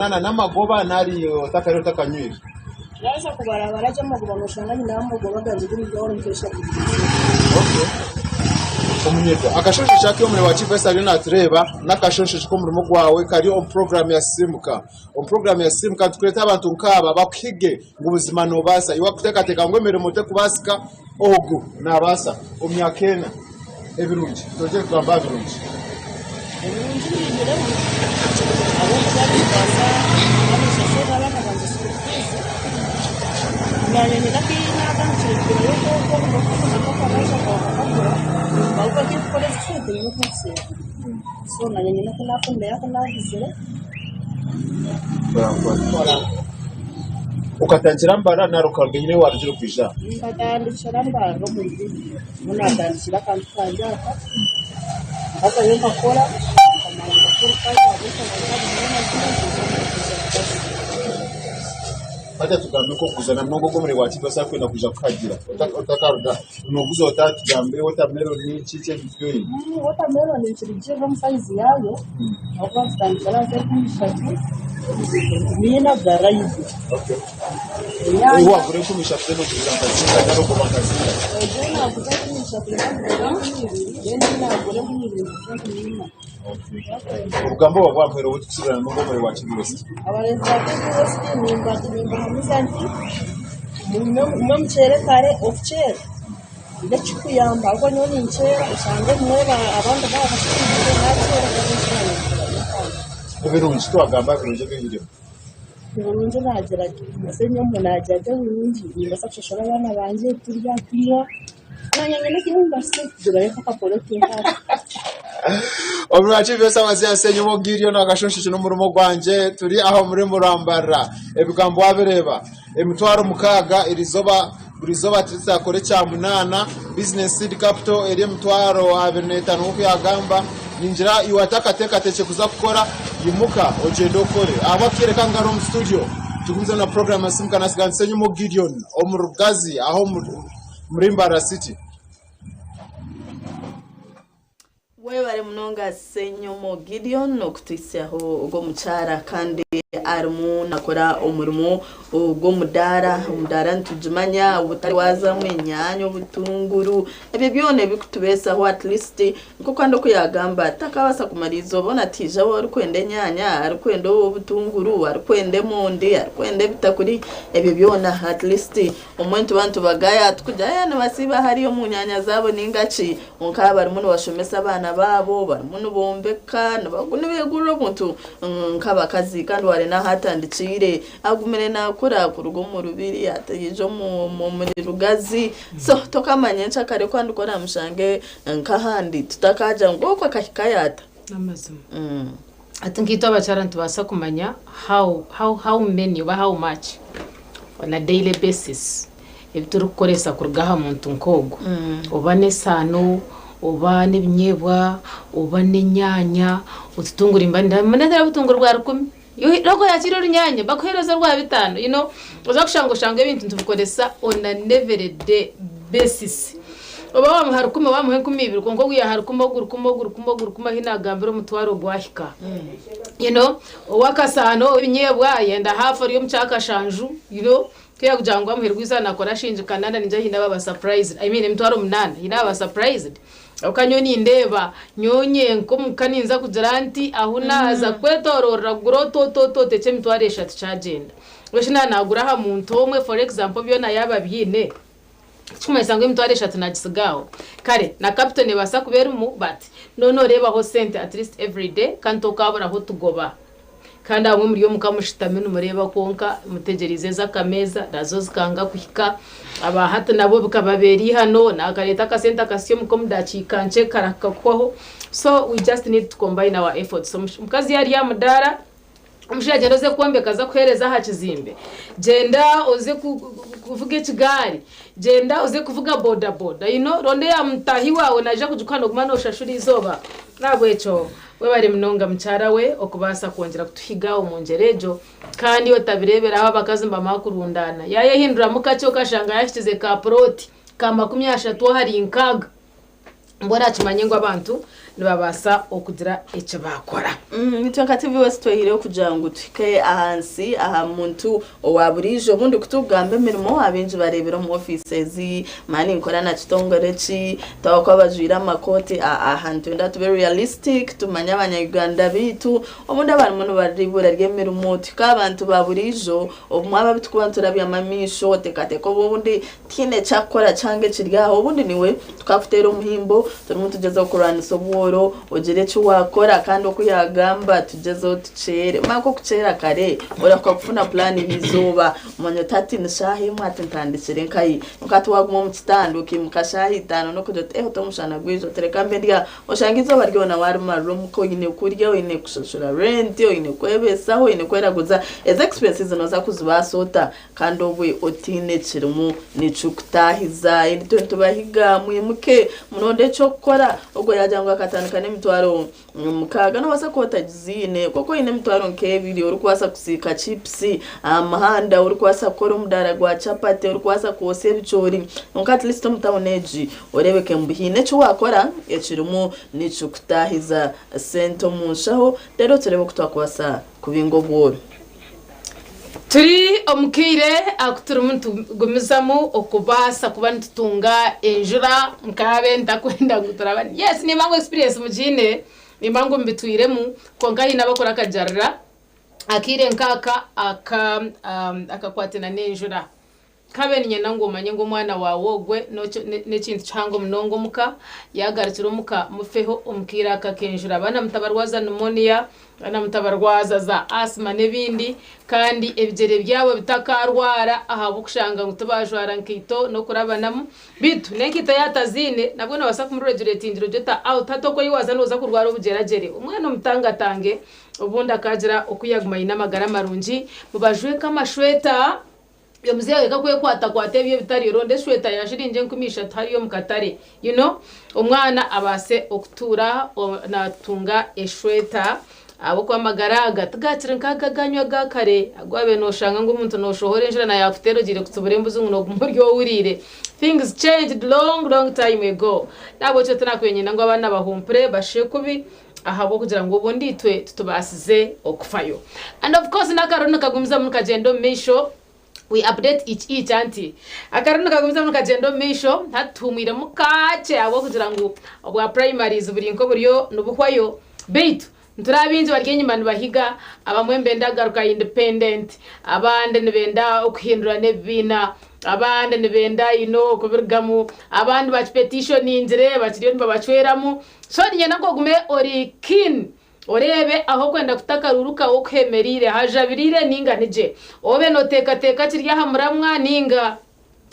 nana namagoba nari takarero takanywira yaza kubarabara cyangwa kubamushanga ni namagoba ganzigiri byo nkesha okay omunyego akashoshe cyake omure wa Chief Esther na tureba nakashoshe ko murimo gwawe kari on program ya Simka tukureta abantu nkaba bakige ngubuzima no basa iwa kutekateka ngwemere mote kubasika ogu nabasa omyakena ebirungi toje kugamba birungi ukatangira mbara narukaga nyine warugiro kwisha ukatandikira mbara muri munatandikira kandi kanjaka hata yo makora Hata tugambe ko kuzana mnogo ko muri wachi basa kwenda kuja kukagira utakaruda noguzo utatugambe watermelon ni chiche bitwe watermelon ni chirije from size yayo aho tandikira za kumishatu mina garaizi okay iwa kure kumisha teno kuzanga ndaro kwa kazi jana kuzakumisha tena kure kumira ugambo wavamwero utisirana ngo muri wachi bose abarezi bose nimba hamuzanti mumchere kare ofcher ndachikuyamba ko nyoni nchera usange mweba abandi babashikije natera ebirungi twagamba birungi b'ingiro birungi nageraga musenyo munajyaga birungi ndasafashora abana banje turya nanyangene kimba sikira reka kapolo kinga Omurachi besa wazia senyo mogiriyo nagashonshije no murumo gwanje turi aho muri murambara ebigambo wabireba emitwaro mukaga irizoba tizakore cya munana business seed capital eri emitwaro 25 uko yagamba ninjira iwataka teke kuza gukora yimuka ogendo kore abakireka ngaro mu studio tukunze na program ya Simka nasiga senyo mogiriyo omurugazi aho muri Mbara City Webare munonga Senyomo Gideon no kutisiaho ugo mucara kandi armu nakora umurimo ugo mudara ntujumanya ubutari waza mwenyanyo butunguru ebyo byone bikutubesaho at least nko kwando kuyagamba takabasa kumarizo bona tija wari kwende nyanya ari kwende ubutunguru ari kwende monde ari kwende bitakuri ebyo byona at least umuntu bantu bagaya tukujaya nabasiba hariyo mu nyanya zabo ningaci onkaba bari muno bashomesa abana babo bari muno bombeka nabagune beguro muntu nkaba kazi kandi wari na hatandikire agumene nakora ku rugo mu rubiri atayijo mu rugazi so tokamanye nchakare kwandi kora mushange nkahandi tutakaja ngoko kakikayata namazima ati ngito abacara ntubasa kumanya how many or how much on a daily basis ibituru koresa kurugaha muntu nkogo ubane sano ubane ibinyebwa ubane nyanya ututungura imbanda manadara butungura rwa 10 Roko yakiro nyanya bakohereza rwa 5 uza kushanga ibintu tuvukoresa on a every day basis oba wamuhara kuma wamuhe 2 kongo guya hari kumoguru hinagambira mutwaro gwahika wakasano ibinyebwa yenda hafu ari yo mchaka shanju kiya kujangwa muherwiza nakora shinje kananda ninja hina baba surprised mutwaro 8 hina baba surprised ukanyoni ndeba nyonye nko mukaninza kugiranti ahunaza kwetorora guroto tece mitware 3 chagenda weshina nagura ha muntu omwe for example byona yaba byine chuma isango mitware 3 nagisigaho kare na captain basa kubera mu but no reba ho sente at least every day kanto kabura ho tugoba kandi amwe muri yo mukamushitame numureba konka mutegerize zakameza nazo zikanga kuhika abahata nabo bikababeri hano nakareta kasenta kasiyo mukomudakikanje karakakwaho so we just need to combine our efforts so mukazi yari ya mudara umushaje ndoze kwombe kaza kuhereza hakizimbe genda uze kuvuga ikigari genda uze kuvuga boda ronde ya mtahi wawe naje kujukana kumano shashuri izoba nabwecho we bari mnonga mchara we okubasa kongera kutuhiga umunjerejo kandi yotabirebera aba bakazimba makurundana yaye hindura mukacho kashanga yashize ka proti kama 13 hari inkaga mbona kimanye ngo abantu nibabasa okugira icyo bakora nitwe TV wese twehire kugira ngo twike ahansi aha muntu owaburijo bundi kutugambe mirimo abenji barebera mu offices mani nkora na kitongoreki tawako bajira amakoti ahantu nda to be realistic tumanya abanyarwanda bitu obundi abantu muno baribura ryemirimo tikabantu baburijo omwaba bitukubantura byamamisho tekateko bundi tine cyakora cyange kiryaho ubundi niwe tukafutera umuhimbo turimo tugeza kurana soboro ogere cyo wakora kandi okuyagamba tugezo tucere mako kucera kare orakwa kufuna plan bizoba umanyo 13 shahi mwate ntandikire nkai ukati waguma mu kitando kimukashahi 5 no kujo tomushana gwizo terekambe ndia oshangizo baryo wari marum ko ine kurya ine kushashura rent ine kwebesaho ine kweraguza as expenses noza kuzubasota kandi obwe otine kirumu nicukutahiza into tubahiga muyimuke munonde cyo gukora ubwo yajyangwa akatandukana n'imitwaro mukaga no basa kota gizine koko ine mitwaro nkebiri uri kwasa kusika chips amahanda uri kwasa kora umudara gwa chapati uri kwasa kose bicori nka at least mutaboneji urebeke mbihine cyo wakora ekirumu nicukutahiza sento mushaho rero turebe kutwakwasa kubingo bworo turi omukire akutura umuntu gumizamo okubasa kuba ntutunga enjura nkabe ndakwenda nguturaba yes ni mango experience mujine ni mango mbitwiremu konka hina bakora kajarra akire nkaka akakwatena nenjura kabe nye nango manye ngo mwana wawogwe n'ekintu cyango mnongo muka yagarukira muka mufeho umukira akakenjura bana mutabarwaza pneumonia bana mutabarwaza za asthma nebindi kandi ebigere byabo bitakarwara ahabo kushanga ngutubajwara nkito no kurabanamo bitu nenkita yatazine nabwo nabasa kumurregulatingiro jeta out atoko yiwaza noza kurwara ubugeragere umwana mutangatange ubundi akagira okuyaguma inamagara marungi mubajwe kamashweta yo muzeye kakwe kwata byo bitari ronde shweta yashirinje nkumisha tari yo mukatare umwana abase okutura natunga eshweta abo kwa magara gatgatira nkagaganywa gakare agwabe no shanga ngo umuntu no shohore njira na yakutero gire kutuburembuzo ngo muryo urire things changed long time ago nabo cyo tunakwenyina ngo abana bahumpre bashekubi ahabo kugira ngo ubundi twe tutubasize okufayo and of course nakarona kagumza mu kagendo misho we update each anti akarana kagumza mu kagendo misho hatumwire mukache abo kugira ngo obwa primaries burinko buriyo nubuhwayo beitu nturabinzi baryenye manu bahiga abamwembe ndagaruka independent abande nibenda okuhindura nebina abande nibenda kubirgamu abandi bachi petition injire bakiriyo babachweramu so nyena ko gume ori kin orebe aho kwenda kutakaruruka wo kwemerire hajabirire ninga nije obe no teka kirya hamuramwa ninga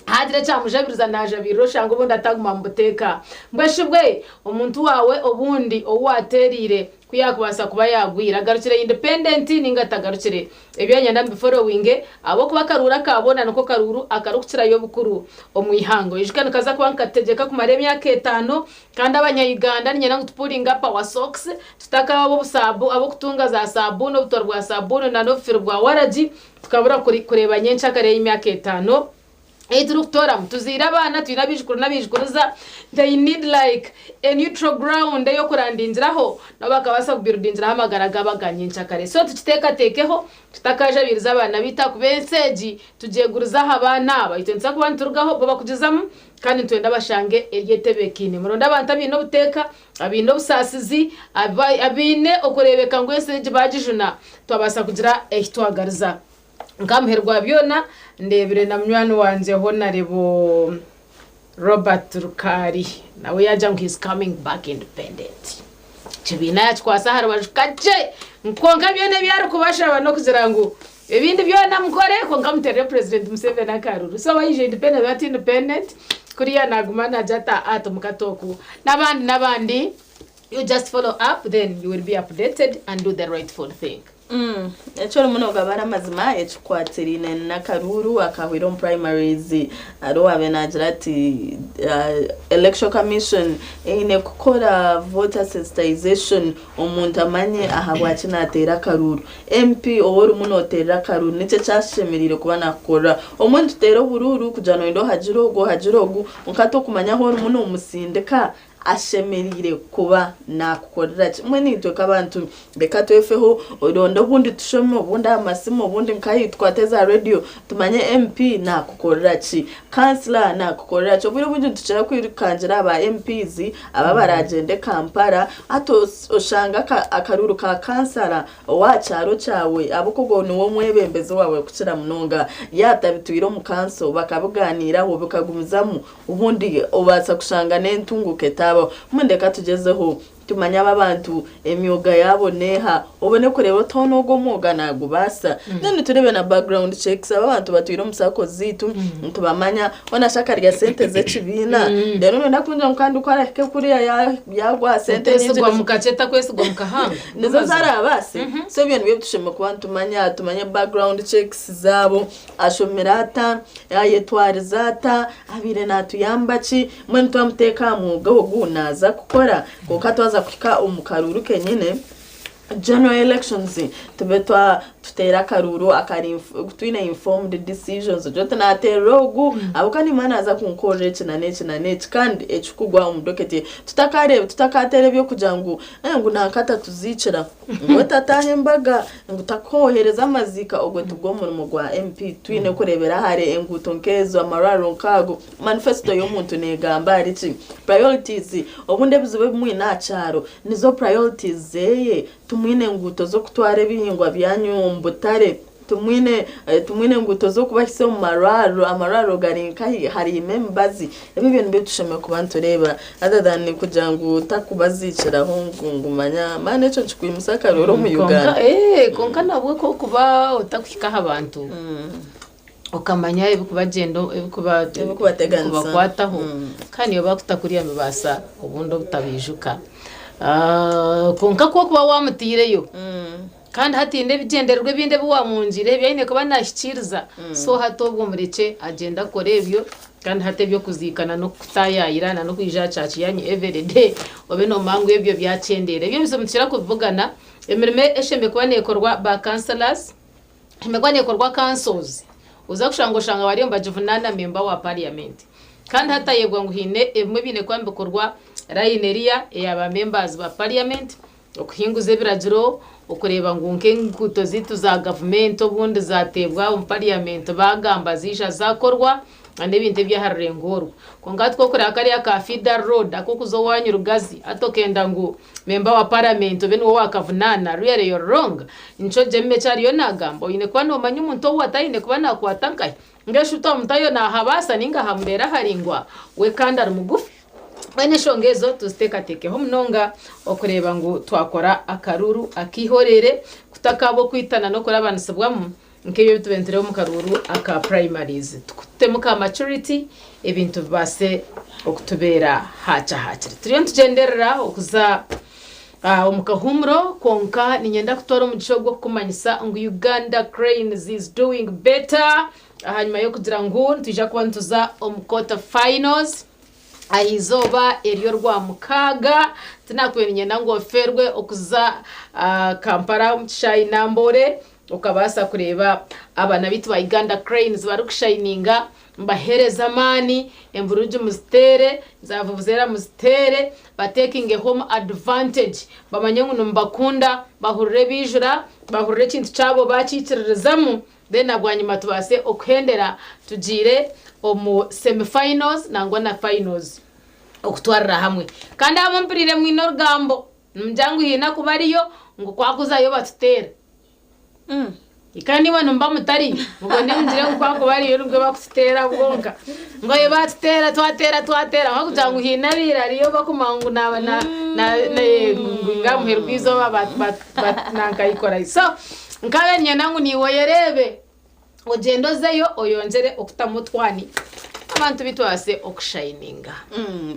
hadire cyamujabiriza najabiro shango ubundi ataguma mbuteka mbweshibwe umuntu wawe obundi owaterire kuyakubasa kuba yagwira garukire independent ninga tagarukire ebyanya ndambi following abo kuba karura kabona nuko karuru akarukira yo bukuru omwihango ijikana kaza kuba nkategeka ku maremye yake 5 kandi abanyayiganda nyena ngutupuringa power socks tutaka abo busabu abo kutunga za sabuni obutorwa sabuni na nofiro bwa waraji tukabura kureba nyencha kare y'imyaka 5 Doctor, tuzira abana twinabishukuru nabishikuruza they need like a neutral ground yo kurandinjiraho nabakabasa kubirudinjira hamagaraga baganye nchakare so tukiteka tekeho tutakajabiriza abana bita kubenseji tujeguruza abana bayitenza kubanturugaho baba kugezamo kandi twenda bashange eryetebekine muronda abantu abino buteka abino busasizi abine okurebeka ngwese bajijuna twabasa kugira ehitwagariza nkamherwa byona ndebire na mnywani wanje honarebo Robert Rukari nawe yaja ngo he's coming back independent kibina yakwasa harabashikaje nkonka byone byari kubashaba no kugira ngo ibindi byona mukore ko nkamutere president Museveni akaruru so bayije independent kuriya nagumana jata ato mukatoku nabandi you just follow up then you will be updated and do the rightful thing. Echoro muno gabara mazima echkwatserine na karuru akahwiro primaries aro abenagira ati election commission ine kukora voter sensitization omuntu amanye ahabwachi natera karuru MP owori muno tera karuru nice cyashemirire kuba nakora omuntu tero bururu kujano ndo hajirogo mukato kumanya ho muno umusindeka ashemerire kuba nakukorera kimwe nitwe k'abantu reka twefeho uronda ubundi tushome ubundi amasimu ubundi nkayitwa teza radio tumanye MP nakukorera ki kansila nakukorera cyo buri buryo ducara kwirukangira aba MPs aba baragende Kampala ato ushanga akaruru ka kansala wacaro cyawe abukogo ni wo mwebembeze wawe kucira munonga yatabitwiro mu kanso bakabuganira wo bakagumizamu ubundi ubatsa kushanga n'entunguke tabo mundeka tugezeho tumanya abantu emyoga yabo neha ubone kureba tono go muga nagubasa none turebe na background checks abantu batwira musako zitu tubamanya wanashaka rya sente z'ekibina rero ndakunja kandi ukora ke kuri yagwa sente nyinshi kwa mukacheta kwese go mukahanga nizo zarabase so ibintu byo tushima ku bantu tumanya background checks zabo ashomerata yetwari zata abire natuyambaci mwe twamuteka mu gaho gunaza gukora kokatwaza kuka umukaruru kenyine general elections tubetwa tutera karuru akari twine informed decisions jote na terogu abukani mana aza kunkorera kinane kandi ecukugwa umudokete tutakatere byo kujangu ngo nakata tuzicira ngo tatahe mbaga ngo takohereza amazika ogwe tubwo mu gwa MP twine kurebera hare enguto nkezo amararo nkago manifesto y'omuntu negamba ari priorities obunde bizube mwina cyaro nizo priorities zeye tumwine nguto zo kutware bihingwa byanyumbutare tumwine nguto zo kubashise mu amararo garinka hari membazi ibi bintu bitusheme ku bantu reba other than kugira ngo takubazicira ngumanya mane cyo chikwimusaka rero mu Uganda konka nabwo ko kuba utakwikaho abantu ukamanya ibikubagendo ibikubateganza kubakwataho kandi yo bakutakuriya mibasa ubundi butabijuka konka ko kuba wamutireyo kandi hatinde bigenderwe binde bwa munjire byine kuba nashikiriza so hatobwo mureke agenda korebyo kandi hatebyo kuzikana no kutayayirana no kwija caci yanyu everyday obe no mangu ebyo byacendere byo bizomutira kuvugana emirime eshembe kuba nekorwa ba councillors emekwa nekorwa councils uza kushanga bari mba juvenana member wa parliament kandi hatayebwa ngo hine emwe bine kwambe korwa raineria yaba members ba parliament okuhinguze biragiro ukureba ngunke nguto zitu za government obundi zatebwa mu parliament bagamba zisha zakorwa ande binte byaharengoro kongatwo kuri akari aka feeder road akukuzo wanyu rugazi atokenda ngo member wa parliament bene wo wakavunana really you're wrong incho jemme cyari yo nagambo ine kwa no manyu muntu watayine kuba nakwatankaye ngeshuta mutayo na habasa ninga hambera haringwa we kanda rumugufi bene shongezo tuziteka ho mnonga okureba ngo twakora akaruru akihorere kutakabo kwitana no kora abantu sabwamo nkeyo tubentere mu karuru aka primaries tutemuka maturity ebintu base okutubera hacha turiyo tugenderera okuza umukahumro konka ninyenda kutora umugisho gwo kumanyisa ngo Uganda Cranes is doing better hanyuma yo kugira ngo tujya kwantuza quarter finals ayizoba eriyo rwa mukaga tunakwenye nango ferwe okuza Kampala China mbore ukabasa kureba abana bitu ba Uganda Cranes barukushininga mbahereza amani emvuruju muzitere zavuvuzera muzitere taking a home advantage bamanye ngo mbakunda bahurire bijura bahurire kintu cyabo bacicirizamu then agwanyuma tubase okuhendera tugire omu semifinals nangwa na finals okutwarira hamwe kandi amumpirire mwino rugambo numjangu hina kubariyo ngo kwakuzayo batutera ikandi bano mba mutari mubone muzire kwa kubariyo nubwo bakutera bwonka ngo ye batutera twatera nko kujangu hina birariyo bakumangu na ngamuherwizo nankayikora so nkabenya nangu niwoyerebe ogendo zeyo oyongere okutamutwani abantu bitwase okushininga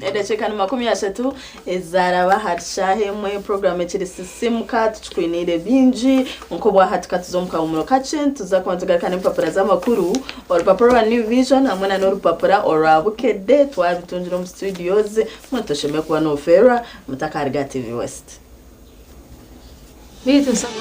edechekana 30 ezaraba harshahe mwe program ekiri sim card tukwinire binji nko bwa hatikatuzomka umuro kachen tuzakonzagakana impapura z'amakuru orupapura new vision hamwe na n'urupapura orabukede twabitunjira mu studios mutosheme kuba no fera mutakarga TV West bitu nsaba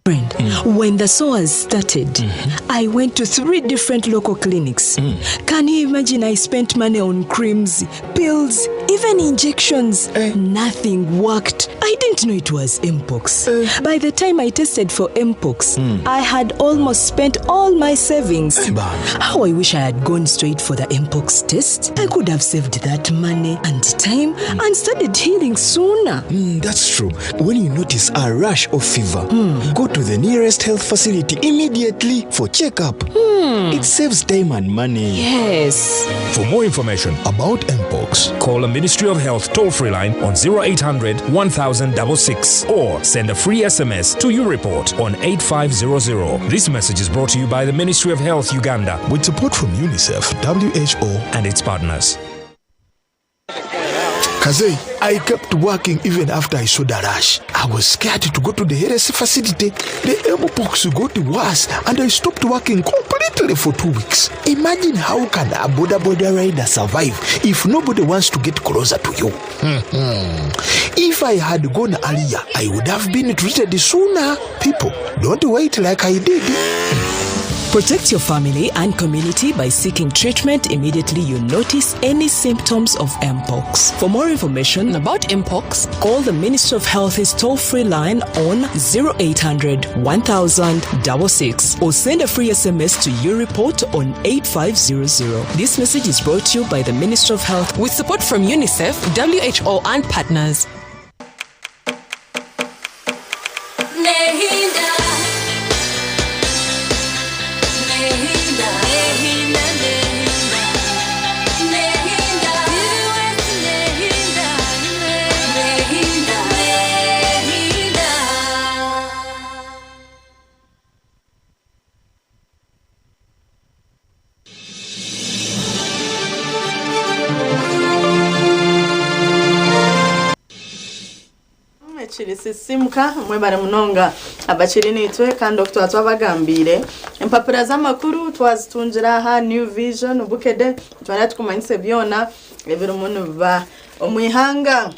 friend, when the SOAS started, I went to 3 different local clinics. Can you imagine? I spent money on creams, pills, even injections. Nothing worked. I didn't know it was Mpox. By the time I tested for Mpox, I had almost spent all my savings. How I wish I had gone straight for the Mpox test. I could have saved that money and time and started healing sooner. That's true. When you notice a rash of fever, go to the nearest health facility immediately for checkup. It saves time and money. Yes. For more information about Mpox, call the Ministry of Health toll-free line on 0800 1066 or send a free SMS to YouReport on 8500. This message is brought to you by the Ministry of Health Uganda With support from UNICEF, WHO, and its partners. Kaze, I kept working even after I saw the rash. I was scared to go to the health facility. The Mpox got worse and I stopped working completely for 2 weeks. Imagine how can a border rider survive if nobody wants to get closer to you. If I had gone earlier, I would have been treated sooner. People, don't wait like I did. Protect your family and community by seeking treatment immediately you notice any symptoms of Mpox. For more information about Mpox, call the Ministry of Health's toll-free line on 0800 1066 or send a free SMS to YouReport on 8500. This message is brought to you by the Ministry of Health with support from UNICEF, WHO, and partners. Simka mwebare munonga abakiri nitwe kandi twabagambire impapura z'amakuru twazitungira ha New Vision ubukede twara tukumanyise byona ebiro muntu ba omwihanga.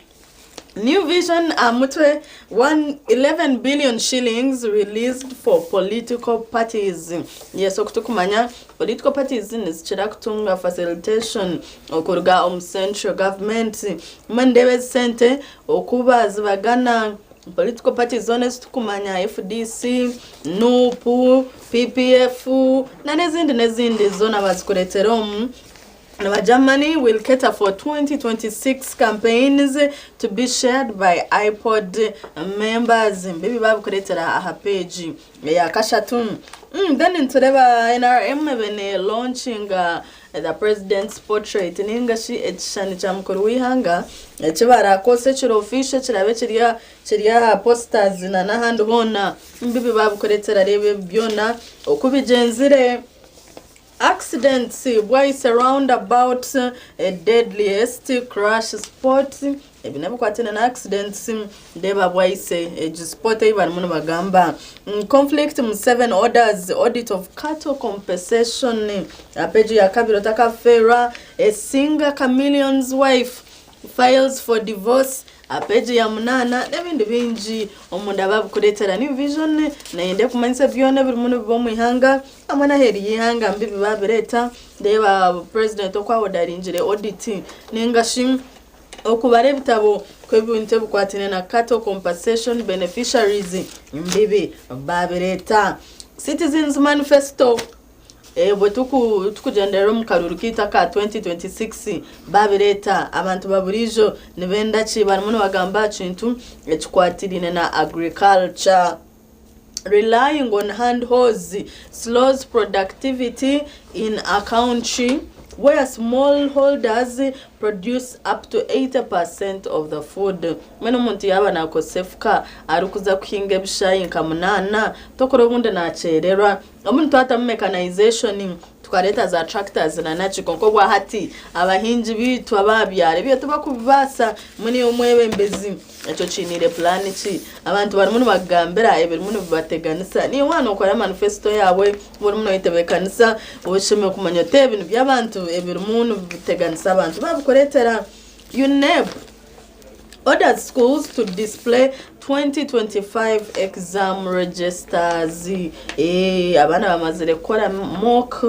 New Vision amutwe 11 billion shillings released for political parties. Yes, okutukumanya political parties nizikira kutunga facilitation okuruga central government mandewe sente okuba zibagana political parties zones tukumanya FDC, NUP, PPF na nezindi zona bazikureteromu. Our Germany will cater for 2026 campaigns to be shared by iPod members. Baby Babu created a page. Yeah, Kashatun. Then into the NRM even launching the president's portrait in English. It's Shanicham Kuruihanga. Chivara kose chiro official chirabe chiria posters na hand hona. Baby Babu created a rebe biona okubijenzire. Accidents why surround about a deadliest crash spot. If never quite an accident, deba why say a spot even bagamba. Conflict 7 orders audit of cattle compensation. A page ya kabirotaka fera. A singer chameleon's wife files for divorce. A page ya munana n'ebindi bingi omuntu ababukuletera New Vision nayende kumanyisa byona buri muntu bomwihanga amana heri yihanga mbibi babireta deba president okwawo daringire audit nengashi okubare bitabo kwebunte bukwatine na cattle compensation beneficiaries mbibi babireta. Citizens Manifesto tukujendera mu karuru kitaka 2026 babireta abantu baburijo nibenda ki barimo bagamba kintu ekikwatirine na agriculture. Relying on handholds slows productivity in a country where smallholders produce up to 80% of the food. Meno muntu yaba nako sefka arukuza kuhinga bishayi nkamunana tokoro bunde na chererwa omuntu ata mechanization tukareta za tractors na nachi konkobwa hati abahinji bitu ababyare byo tubakubasa muni omwewe mbezi echo chinire plan ki abantu bari muno bagambera ebiri muno bateganisa ni wana okora manifesto yawe buri muno itebekanisa osheme kumanya tebintu byabantu ebiri muno biteganisa abantu babukoretera UNEP ordered schools to display 2025 exam registers. Abana bamazire kora mock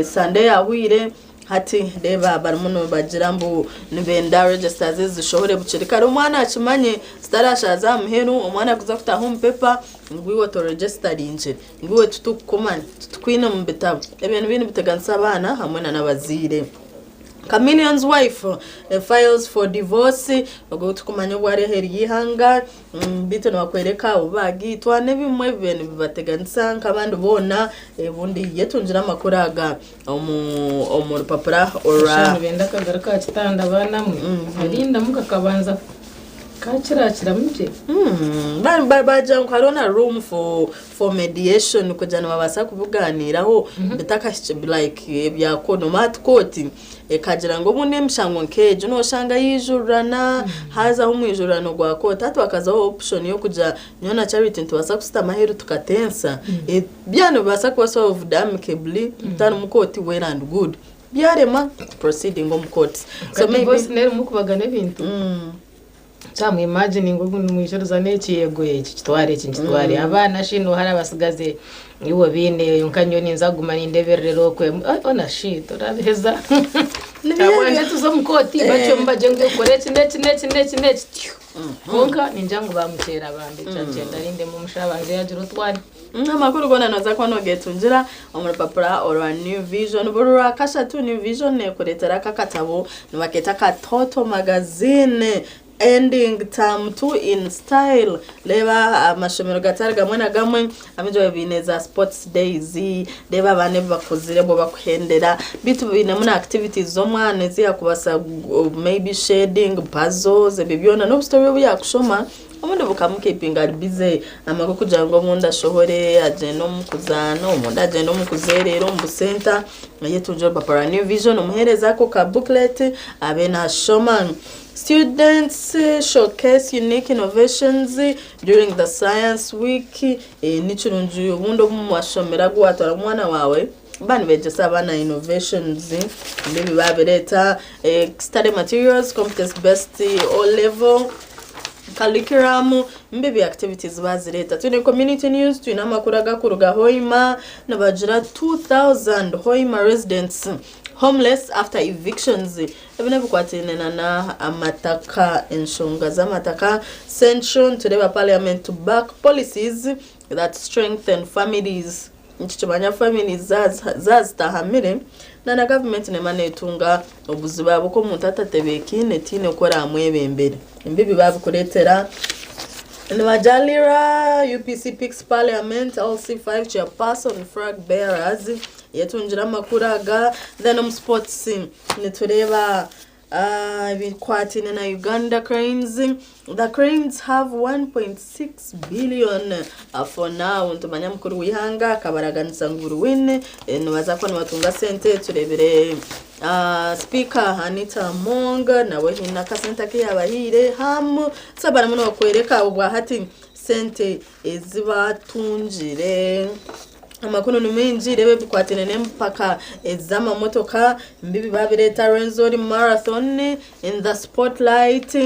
Sunday awire hati reba barumuno bagira mbu nibenda registers zishobore bucirika umwana akimanye zitarashaza muheru umwana kuza kuta home paper ngwiwe to register inje ngwiwe tutukumane tukwina mu bitabo ibintu biteganisa abana hamwe n'abazire. Chameleon's wife files for divorce ubwo tukumanya ubware heri yihanga bito nakwereka ubagitwa nebimwe bintu bibateganisa nk'abandi bona bundi yetunjira makuraga omu papara ora benda kagaruka kitanda bana mwe arinda mukakabanza kakirakira muje baja nkarona room for mediation kujana babasa kubuganiraho bitakashye like byakono mat court ekagira ngo bune mshango nkeje no shanga yijurana haza umwijurano gwa court atu akazaho option yo kuja nyona charity ntubasa kusita maheru tukatensa byano basa kwa solve amicably tano mukoti well and good byarema proceeding mu court so maybe nere mukubagana ibintu cyamwe imagine ngo mwishoruza n'ekiyego iki kitware abana shino hari abasigaze iwo bine yonkanyoni nzaguma n'indeberero kwe ona shit orabeza abanje tuzo mukoti bacho mbaje ngo koretse neci konka ninjangu bamutera bambe cyagenda rinde mu mushabanje yagira utwari amakuru gona naza kwa no getunjira omuri papura or New Vision burura kasha tu New Vision ne kuretera kakatabo nibaketa ka Toto magazine ending term 2 in style leba amashomero gatarga mwana gamwe amijo bineza sports days leba bane bakozire bo bakuhendera bitu bine muna activities zo mwana ziya kubasa maybe shading puzzles ebibyona no story yakushoma umuntu bukamukepinga bize amako kujango munda shohore ageno mukuzano munda ageno mukuzerero mu center yetunjo papara New Vision umuhereza ko ka booklet abena shoma. Students showcase unique innovations during the Science Week. Nichurunju ubundo mwashomera gwatora mwana wawe bani beje abana innovations bibi babireta study materials competence based O level curriculum mbibi activities bazireta tune community news tuna makuraga kuruga Hoima nabagira 2000 Hoima residents homeless after evictions ebine bukwatinena na amataka enshonga z'amataka sanction to the parliament to back policies that strengthen families nchibanya families zazitahamire na government nemane etunga obuziba buko mutatatebeki netine ukora amwebembere imbibi babikuretera Nwajalira UPC picks parliament LC5 chairperson flag bearers yetunjira makuraga then sports nitureba bikwatine na Uganda Cranes. The Cranes have 1.6 billion for now ntumanya mukuru wihanga kabaraganisa nguru wine nwaza ko nwatunga sente turebere speaker Anita Monga nawe hina kasenta ke yabahire ham sabana muno kwereka ubwa hati sente ezibatunjire amakuru numenji rebe bikwatine nempaka ezama motoka mbibi babireta Renzori marathon in the spotlight.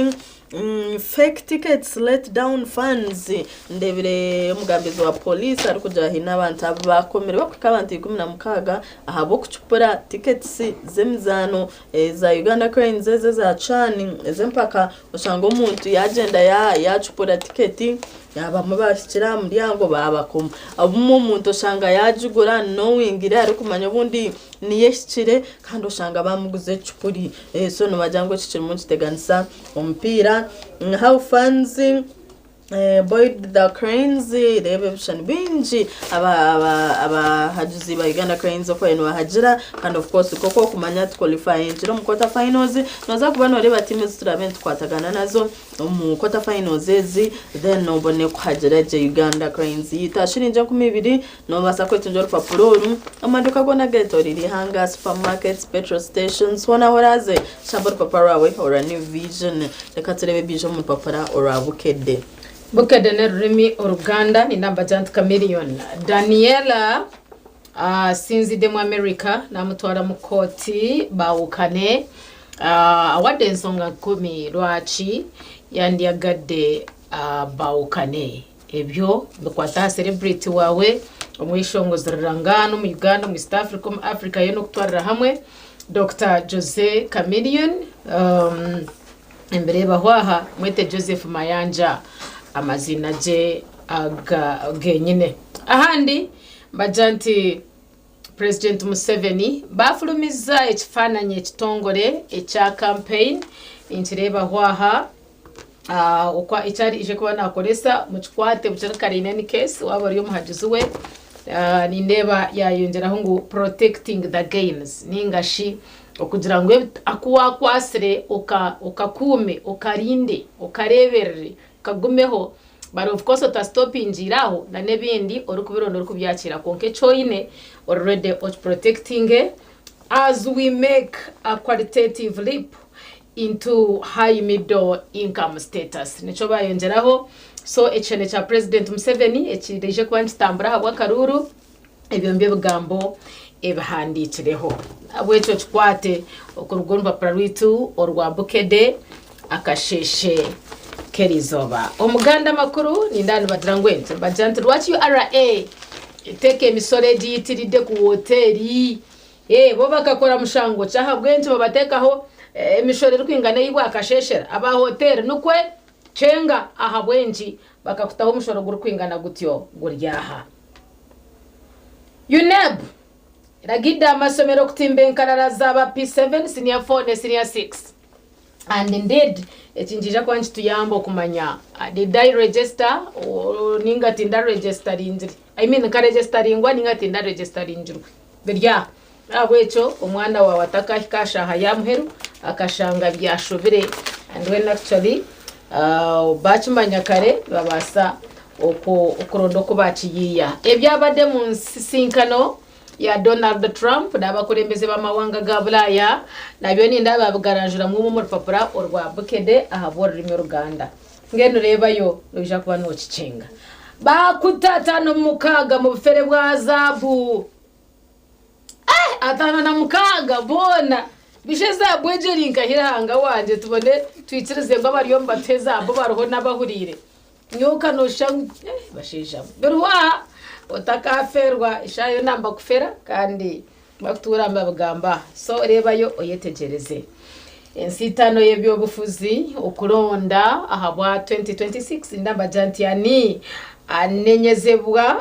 Fake tickets let down funds ndebire umugambizi wa police ari kujahina abantu abakomere bakwabantu 16 ahabo kucupura tickets zemizano za Uganda Cranes za chani ezempaka usanga umuntu yagenda yacupura tiketi yaba mubashikira muryango babakoma abumo umuntu usanga yajugura knowing ire ari kumanya bundi niyeshikire kandi usanga bamuguze cupuri so no bajyango cicira mu kiteganisa umupira how funds Boyd the Cranes rebe bishani binji aba hajuzi ba Uganda Cranes ko eno hajira and of course koko kumanya qualify njiro mu quarter finals noza kubana reba teams turabent kwatagana nazo mu quarter finals ezi then nobone kuhajira je Uganda Cranes yitashirinje ku mibiri no basa kwetunjora papuro amaduka gona geto riri hanga supermarkets petrol stations wana horaze shabor papara we or a New Vision reka turebe bijo mu papara or abukede Bukadene Remy Uruganda ni namba Giant Chameleon. Daniela sinzi de mu America namutwara mukoti bawukane awadde ensonga 10 lwaki yandiyagadde bawukane ebyo bikwata celebrity wawe omwishongozerera ngano mu Uganda mu East Africa mu Africa yeno okutwarira hamwe Dr. Jose Chameleon embere bahwaha mwete Joseph Mayanja amazina je genyine ahandi bajanti President Museveni bafulumiza ekifaananyi ekitongole ekya campaign intireba hwaha okwa ichari ije kuba nakolesa mu kikwate bucyarakari in case waba ari umuhagizi we ni ndeba yayongeraho ngo protecting the gains ningashi okugira ngo akuwa kwasire okakume okarinde okareberere kagumeho but of course to stop injiraho na nebindi orukubirondo rukubyakira konke choine already protecting as we make a qualitative leap into high middle income status nicho bayongeraho so echene cha President Museveni ekireje kwa ntambura habwa karuru ebyo mbebugambo ebahandikireho abwecho kikwate okurugomba parwitu orwa bukede akasheshe kerizoba omuganda makuru nindani badrangwente bajanti rwachi URA iteke emisore giyitiride ku hoteli bo bakakora mushango cyaha bwente babatekaho emishore rukwingana yibwa akasheshera aba hotel nukwe cenga aha bwenji bakakutaho umushoro gurukwingana gutyo guryaha UNEB iragida amasomero kutimbenkana zaba P7 senior 4 senior 6 and indeed ekinjija kwanchi tuyambo kumanya did I register or ninga tinda registering I mean ka registeringwa ninga tinda registering birya abwecho omwana wa wataka hikasha hayamuheru akashanga byashobire and when actually bachimanya kare babasa okurondo ko bachiyiya ebyabade mu nsinkano ya Donald Trump n'abakurembeze b'amawanga ga Bulaya nabyo ninda babugaranjura mu rupapura orwa bukede ahabora rimwe Uganda ngeno rebayo ruje kuba no kicenga bakutata no mukaga mu bufere bwa zabu atana na mukaga bona bisheza bwejerinka hiranga wanje tubone twitirize ngo abariyo mbateza abo baroho n'abahurire nyoka no shangu bashisha berwa otakaferwa ishayo namba kufera kandi bakutura mbabugamba so rebayo oyetegereze ensitano yebyo bufuzi okuronda ahabwa 2026 ndamba jantiani anenyezebwa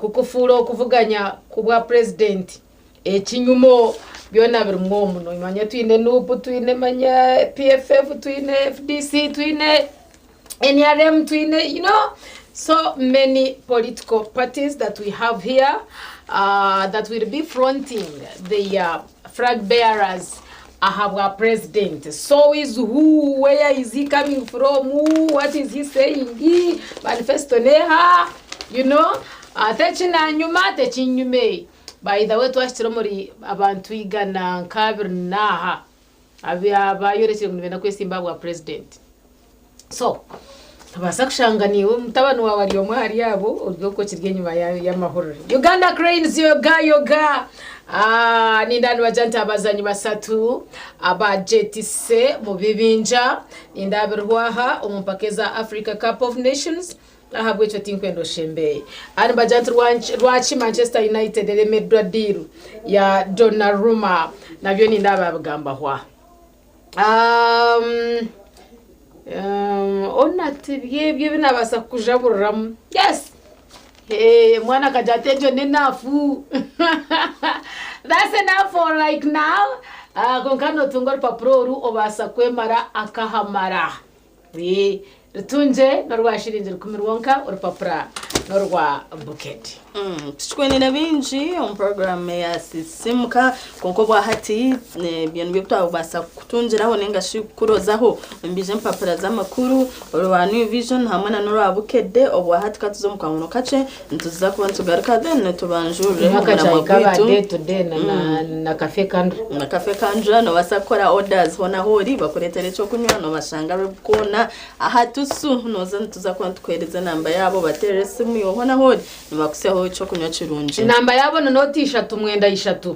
kukufuro kuvuganya kubwa president ekinyumo byona biri mwomuno imanya twine nupu twine manya PFF twine FDC twine NRM twine you know so many political parties that we have here that will be fronting the flag bearers our president. So is who, where is he coming from, who, what is he saying, he manifesto neha, you know, techina nyuma techinyume. By the way, twashitira muri abantu igana nkabiri naha abayoretse kunvena kwe Zimbabwe president. So basakushanga mutabano wa wari omwe hari yabo urwo kirye nyuma ya mahoro. Uganda Cranes yoga nindani bajanta abazanyi basatu aba JTC mu bibinja indabirwaha umumpakeza Africa Cup of Nations ahabwe cyo tinkwendo shembe ani bajanta rwachi Manchester United remedwa diru ya Donnarumma nabyo nindababagamba hwa onati byebye binabasa kujaburram yes mwana kajatejo nenafu that's enough for like now konkano tungor paproru obasa kwemara akahamara ritunje norwashirinje kumirwonka urupapura norwa bucket tuchikwenera binji on program ya simuka konko bwa hati byanu byotwa basa kutunjiraho nenga shikurozaho mbije mpapura z'amakuru rwa New Vision hamwe na norwa bukede obwa hati katuzo mukamuno kace ntuza kuba tugaruka then tubanjure na cafe kandra no basakora orders hona hori bakuretere cyo kunywa no bashanga bukona ahatusu noza ntuza kuba tukwereza namba yabo baterese mu hona hori nibakuseho cyo kunywa kirunje namba yabo no noti 3 mwenda 3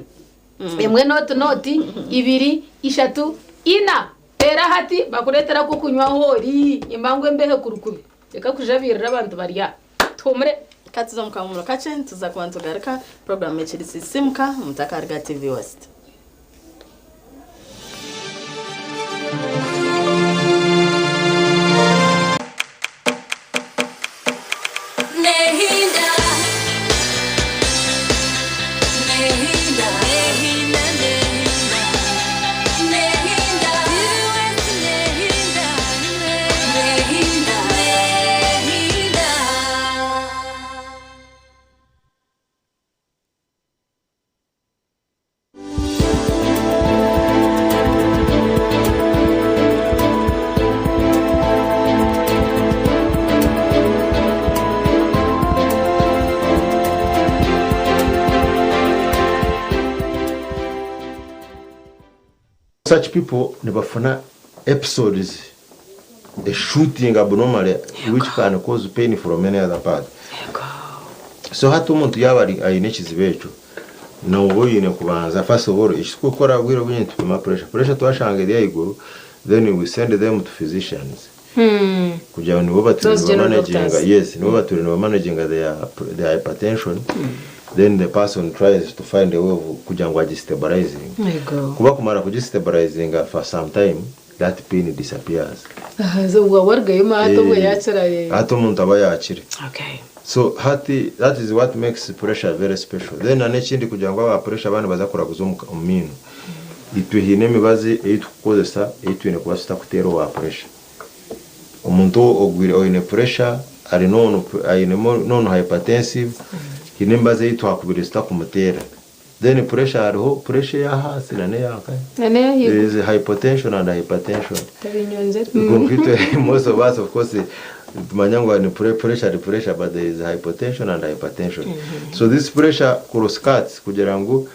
emwe noti 2 3 ina tera hati bakuretera ko kunywa hori imangwe mbehe kurukubi reka kujabirira abantu barya tumure katuza mukamuro kace tuza kubantugarika program yechirisi simka mutakarga TV West. Such people never find episodes, a shooting abnormally, which can cause pain from any other part. So hatu muntu yabari ayinekizi becho no woyine kubanza first of all ishikukora bwiro bwinyi tupima pressure twashangiriye ayiguru, then we send them to physicians kugira nibo baturi managing, yes nibo baturi managing their hypertension. Then the person tries to find a way of kugira ngo stabilizing. Kuba kumara kugistabilizing for some time, that pain disappears. So wargaye ma hato we yachira hato muntu aba yakire. Okay. So that is what makes pressure very special. Then anekindi kugira ngo aba pressure abantu bazakora kuzomuka umino. Itwihine mibazi eitukozesa etwine kubasita kutero wa pressure. Umuntu ogwire oyine pressure ari nono hypertensive. Hinembaze yitwakubira sita kumutera. Then pressure hariho pressure ya hasi na ne yaka. There is hypotension and hypertension. Most of us of course tumanyangwa ni pressure, but there is hypotension and hypertension. So this pressure cross-cuts kugira ngo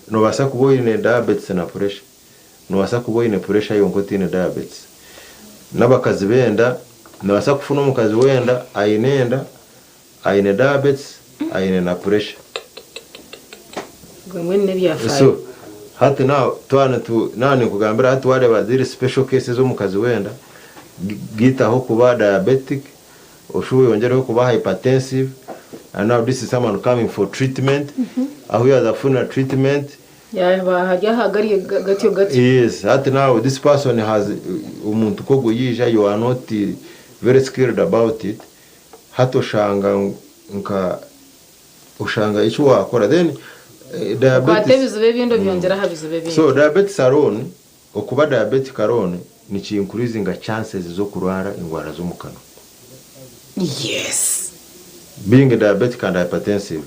no basa kuboyine diabetes na pressure. No basa kuboyine pressure yonkoti ne diabetes. Nabakazi benda no basa kufuna mukazi wenda ayinenda ayine diabetes ayine na pressure. So hati now twana tu nani kugambira hati wale baziri special cases zo mukazi wenda gita ho kuba diabetic oshuwe yongere ho kuba hypertensive, and now this is someone coming for treatment. Aho yazafuna treatment hajya hagari gatyo. Yes, hati now this person has umuntu ko guyija, you are not very scared about it. Hato shanga nka ushanga icyo wakora. Then diabetes so diabetes alone okuba diabetic alone ni increasing chances zo kurwara ingwara zo mukano. Yes, being diabetic and hypertensive,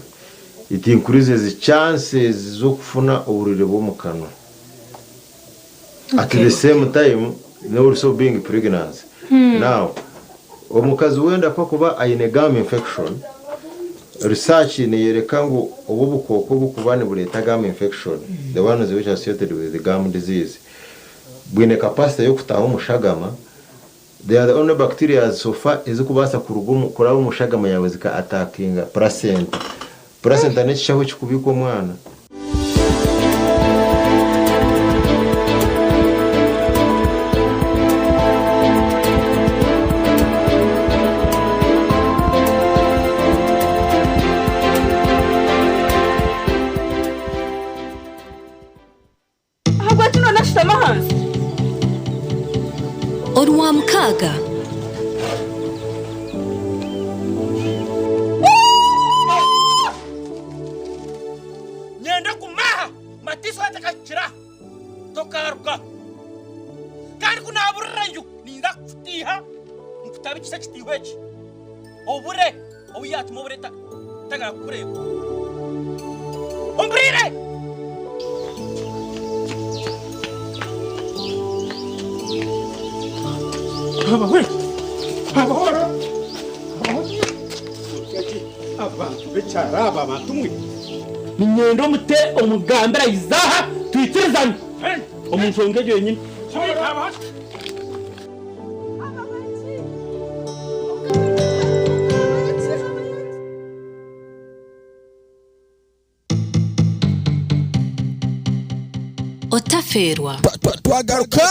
it increases chances zo kufuna uburire bwo mukano. At the same time also being pregnant. Now omukazi wenda kwa kuba ayine gum infection, research yereka ngo ubu bukoko bukubane bureta gum infection, the ones which are associated with the gum disease, bwine capacity yo kutaho umushagama. They are the only bacteria so far ezikubasa kurugumu kurabo umushagama yawe zika attacking placenta ne cyaho kikubiko mwana. Orwa mkaga nyenda kumaha matiso atakachira tokaruka kandi kuna aburanju ninda kufutiha mkutabikisa kitiwechi obure obuyati mobureta tagara kureba ombrire abantu becaraba abantu mwe ninyendo mute omugambira izaha twitirizana omuntu ongeje nyine otaferwa twagaruka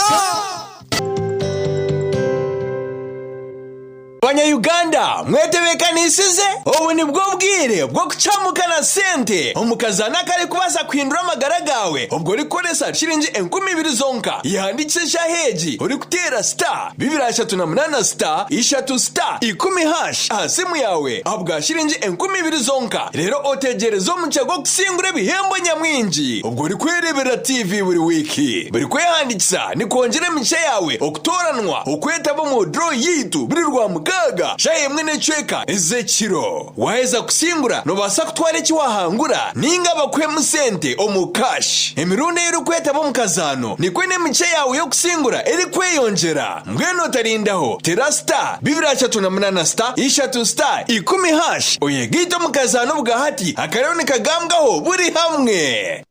Banyayuganda mwetebekanisize ubu ni bwo bwire bwo kucamukana sente umukazana kare kubaza kwindura amagara gawe ubwo uri koresa shiringi 20,000 zonka yandikisha heji uri kutera star 238 star 3 star 10 hash asimu yawe abwa shiringi 20,000 zonka rero otegerezo mucago kusingura bihembo nyamwinji ubwo uri kwerebera TV buri wiki buri kwehandikisa ni kongere mice yawe okutoranwa ukwetabo mu draw yitu buri rwa mugaga shaye mwene chweka ezekiro waheza kusingura no basa kutware kiwahangura ninga bakwe musente omukash emirunde y'urukweta bo mukazano ni kwene mice yawe yo kusingura eri kweyonjera mbweno tarindaho terasta 238 star 3 star 10 hash oyegito mukazano bwahati akarone kagambwaho buri hamwe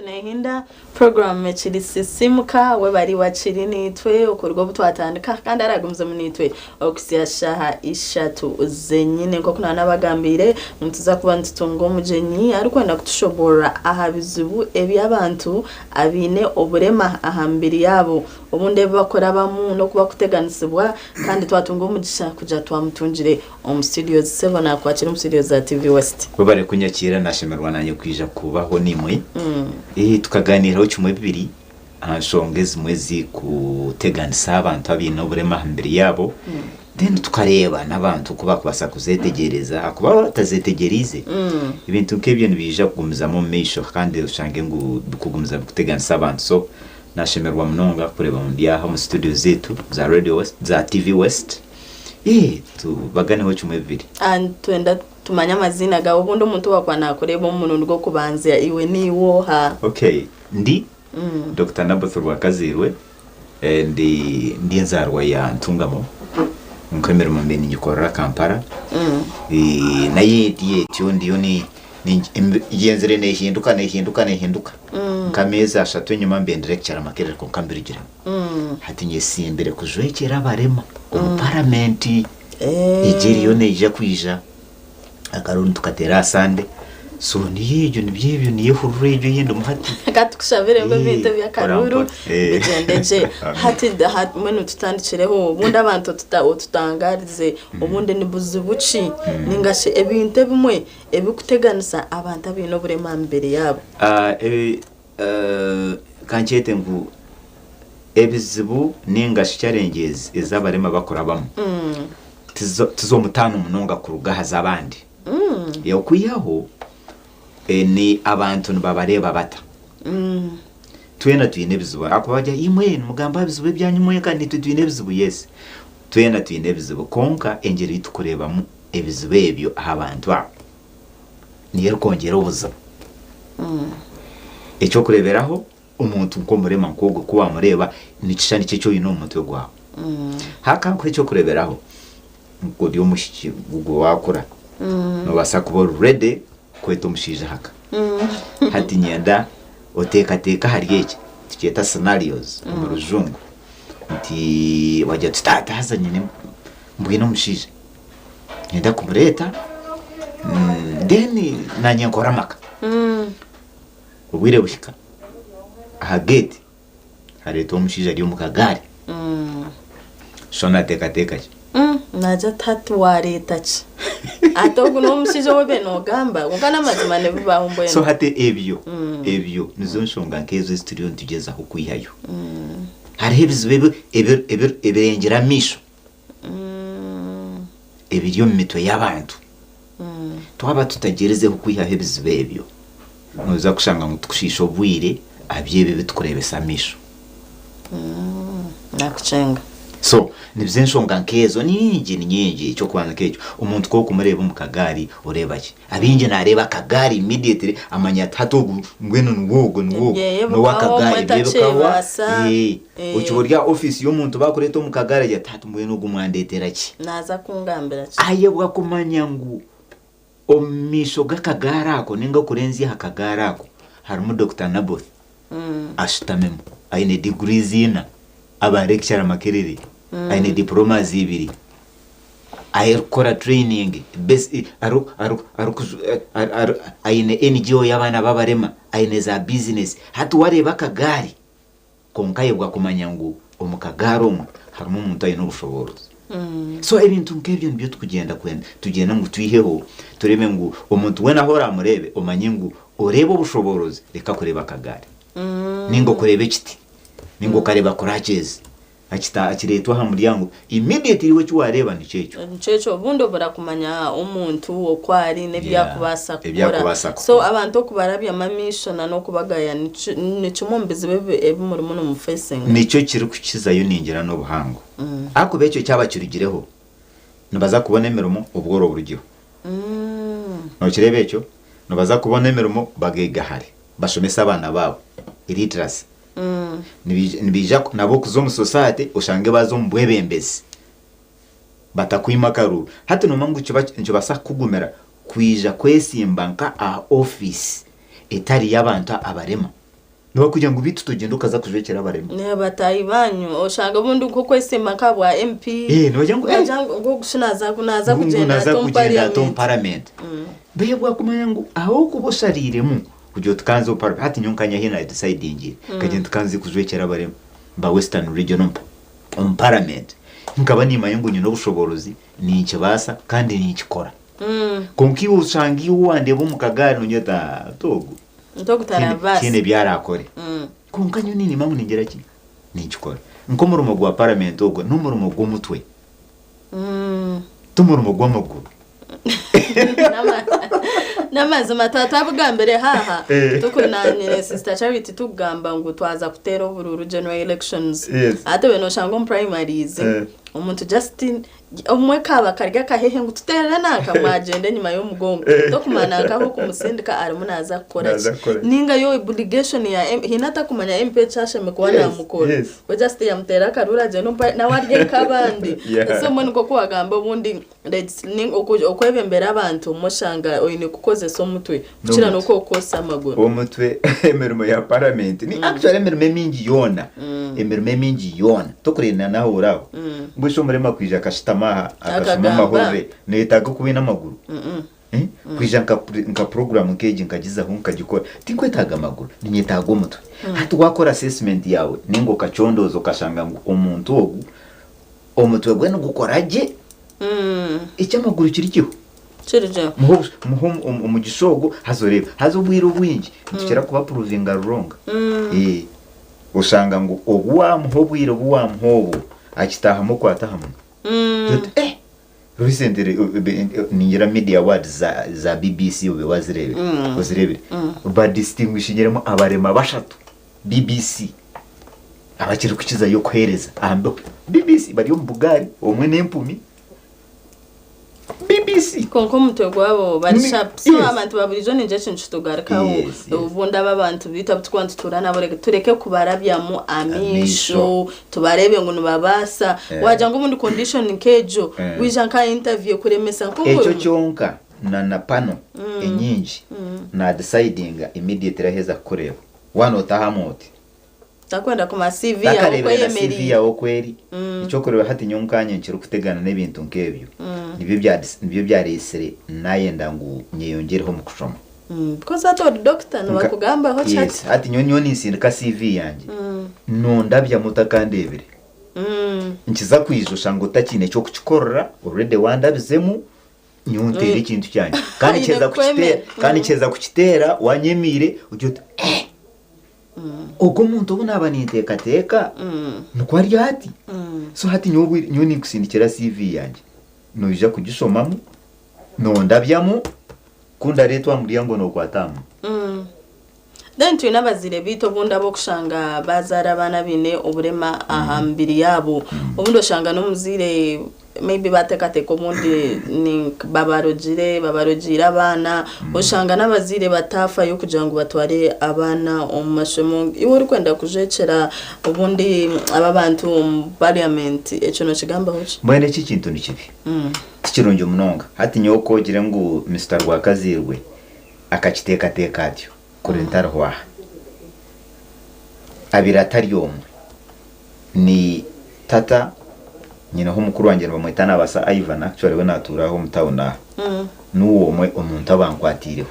Nehinda program mechiri sisimuka we bari wachiri nitwe ukorwa butwatandika kandi aragumze munitwe okusiyashaha ishatu zenyine ko kuna nabagambire mutuza kuba ntutungo mujenyi ariko na kutushobora ahabizubu ebi abantu abine oburema ahambiri yabo ubunde bakora bamu no kuba kuteganisibwa kandi twatungo mugisha kuja twamutungire om studios 7 akwakira mu studios za TV West we bari kunyakira nashemerwa nanye kwija kubaho nimwe tukaganiraho cyumwe bibiri ashongeze mwezi kuteganisa abantu abino burema hambere yabo then tukareba nabantu kuba kubasa kuzetegereza akuba batazetegerize ibintu kebyo nibija kugumiza mu misho kandi ushange ngo kugumiza kuteganisa abantu so nashemerwa mnonga kureba ndi aha mu studio zetu za Radio West za TV West tubaganiho cyumwe bibiri twenda tumanya amazina gawe ubundi umuntu wakwana kureba umuntu rwo kubanza iwe niwo ha okay ndi Dr. Naboth Rwakazirwe ndi nzarwa ya Ntungamo nkwemera mambeni ngikorera Kampala naye tyo ndiyo ni yenzere nehinduka kameza ashatu nyuma mbende lecture makerere ko kambirigira hati nyesi imbere kujwekera barema mu parliament igiriyo neje kwija akarundi tukatera sande so niyo nibyo niyo hurrejo yendo muhati katukushabire ngo bite bya karuru bigendeje hati mwene tutandikireho ubundi abantu tutangarize ubundi nibuzubuci ningashe ebinte bimwe ebikuteganisa abantu abino burema mbere yabo kanchete ngu ebizibu ningashe challenges ezabarema bakora bamwe tizo mutano munonga kuruga hazabandi yokuyaho ni abantu babareba bata twena twine bizuba akubajya imwe mugamba bizuba byanyumwe kandi twine bizuba yes twena twine bizuba konka engeri tukureba mu ebizuba ebyo abantu niyo kongera ubuza icyo kureberaho umuntu uko murema nkogwe kuba mureba nicishani cyo yino umuntu gwawe hakanko icyo kureberaho ngo dio mushiki ubwo wakora no basa kuba ready kweto mushije haka hati nyenda oteka hariyeke tiketa scenarios mu rujungu nti wajya tutataza nyine mbwino mushije nyenda kumureta then nanye nkora maka ubwire bushika aha gate hareto mushije ari mu kagari shona teka naja tatu wareta chi atogu no mushije wobe no gamba ngana mazimane bibaho mboye so hate ebyo nizo nshonga nkezo studio ntugeza ho kwihayo hari hebizwe ebirengera misho ebiryo mitwe y'abantu twaba tutagereze ho kwiha hebizwe ebyo noza kushanga ngo tukushisho bwire abyebe bitukurebesa misho nakucenga so nibyo nshonga nkezo nyingi cyo kwanza kejo umuntu ko kumureba mu kagari ureba ki abinje nareba akagari immediately amanya tatogu ngweno nuwogo no wakagari bekawa ukiburya office y'umuntu bakureto mu kagari ya tatu ngweno gumwandetera ki naza kungambira ki ayebwa kumanya ngu omisho gakagarako ninga kurenzi hakagarako harimo Dr. Naboth ashitamemo aine degrees ina aba lecturer makerere aine diplomas ibiri ayikora training best aine NGO y'abana babarema aine za business hatu wareba akagari konkayebwa kumanya ngu omukagaro mu harimo umuntu aine ubushobozi so ibintu nk'ebyo nibyo tugenda ngo twiheho turebe ngo umuntu wena hora amurebe umanye ngo urebe ubushobozi reka kureba akagari ningo kurebe kiti ningo kareba courageous akiretwa ha muryango immediately we cywareba nicecho bundo barakumanya umuntu okwari nebyakubasa gukora so abantu kubarabya mamishona no kubagaya nicumumbize bebe ebumurimo no mu facing nico kiri kukizayo ningira no buhango ako becyo cyaba kirigireho nabaza kubona emirimo ubworo burugiho no kirebecyo nabaza kubona emirimo bagega hari bashomesa abana babo illiteracy nibija nabo kuzo mu society ushange bazo mbwebembezi batakwimakaru hati no mangu cyo basa kugumera kwija kwesimbanka a office etari yabantu abarema no kujya ngo bitu tugenda ukaza kujwekera abarema ne batayi banyu ushanga bundi uko kwesimbanka bwa MP ngo gushinaza kunaza kugenda to parliament beyebwa kumenya ngo aho kuboshariremo kujyo tukanze upara hati nyonkanya hina deciding kagenda tukanze kujwekera abarema ba Western Region parliament nkaba nimaye ngo nyino bushoborozi ni ikibasa kandi ni ikikora konki ushangi uwande bo mukagari nonyeta togo ndogutaravasi kine byarakore konkanyo nini mamu ningera ki ni ikikora nko murumo gwa parliament ogo numurumo gwo mutwe tumurumo gwa maguru namaze matata bugambere haha tukunanye sister Charity tugamba ngo twaza kutera ubururu general elections ate beno shango primaries umuntu Justin umwe kaba karya kahehe ngo tuterera naka mwagende nyuma yo mugongo to kumanaka ho kumusindika ari munaza gukora ninga yo obligation ya hinata kumanya MP chashe mekwana mukoro we just yamtera karura je no na warye kabandi so mwe niko kuwagamba ubundi okwebembera abantu mushanga oyine kukoze so mutwe kira nuko kosa amaguru umutwe emirimo ya parliament ni actually emirimo mingi yona emirimo mingi yona tokurena naho uraho mbusho murema kwija kashitama akashima mahove netaga kubina amaguru kwija nka program keje nkagiza hu nkagikora tinkwetaga amaguru ninyetaga umutwe hati wakora assessment yawe ningo kacondozo kashanga ngo umuntu ogu umutwe gwe no gukoraje icyamaguru kirikiho kirije umugishogo hazoreba hazobwira ubwingi tukira kuba provinga ruronga usanga ngo obwa muhobwira obwa muhobo akitaha mu kwatahamu recently ningira media awards za BBC ube wazirebe ba distinguishingiremo abarema bashatu BBC abakiri kukiza yo kwereza ambo BBC bari yo mbugari omwe nempumi BBC konko mutego wabo bari sharp so abantu baburijo injection chutogarikaho ubunda babantu bita twantu turana boreke tureke kubarabyamo amisho tubarebe ngo nubabasa waja ngo mundi condition kejo wija nka interview kuremesa nko ejo cyonka na pano enyinji na deciding immediately heza kureba wano tahamoti takwenda kuma CV yawo kweri icyo kureba hati nyonkanye nkiri kutegana n'ibintu nkebyo nibyo byaresere naye ndangu nyeyongereho mu kushoma because ato doctor no bakugamba ho chat yes hati nyoni nsindika CV yanjye no ndabya mutakandebere nkiza kwijusha ngo takine cyo kukikorera already wandabizemu nyontere ikintu cyane kandi cyeza kukitera wanyemire ujyo ugo muntu ubona baniteka nuko ari hati so hati nyoni kusindikira CV yanjye no ija kugisomamo no ndabyamo kunda retwa muri yango no kwatamu then tuyina bazire bito bunda bo kushanga bazara abana bine uburema ahambiri yabo ubundo shanga no muzire maybe batekateka ubundi ni babarogira abana ushanga n'abazire batafa yo kugira ngo batware abana omashomo iwe uri kwenda kujecera ubundi aba bantu parliament eco no kigamba hoci mbone iki kintu ni kibi kirunje umunonga hati nyoko gira ngo Mr. Rwakazirwe akakiteka teka atyo kurentara hwa abiratari omwe ni tata nyina ho mukuru wanjye bamwitana basa Ivan actually we naturaho mutawuna nuwo mwe umuntu abankwatireho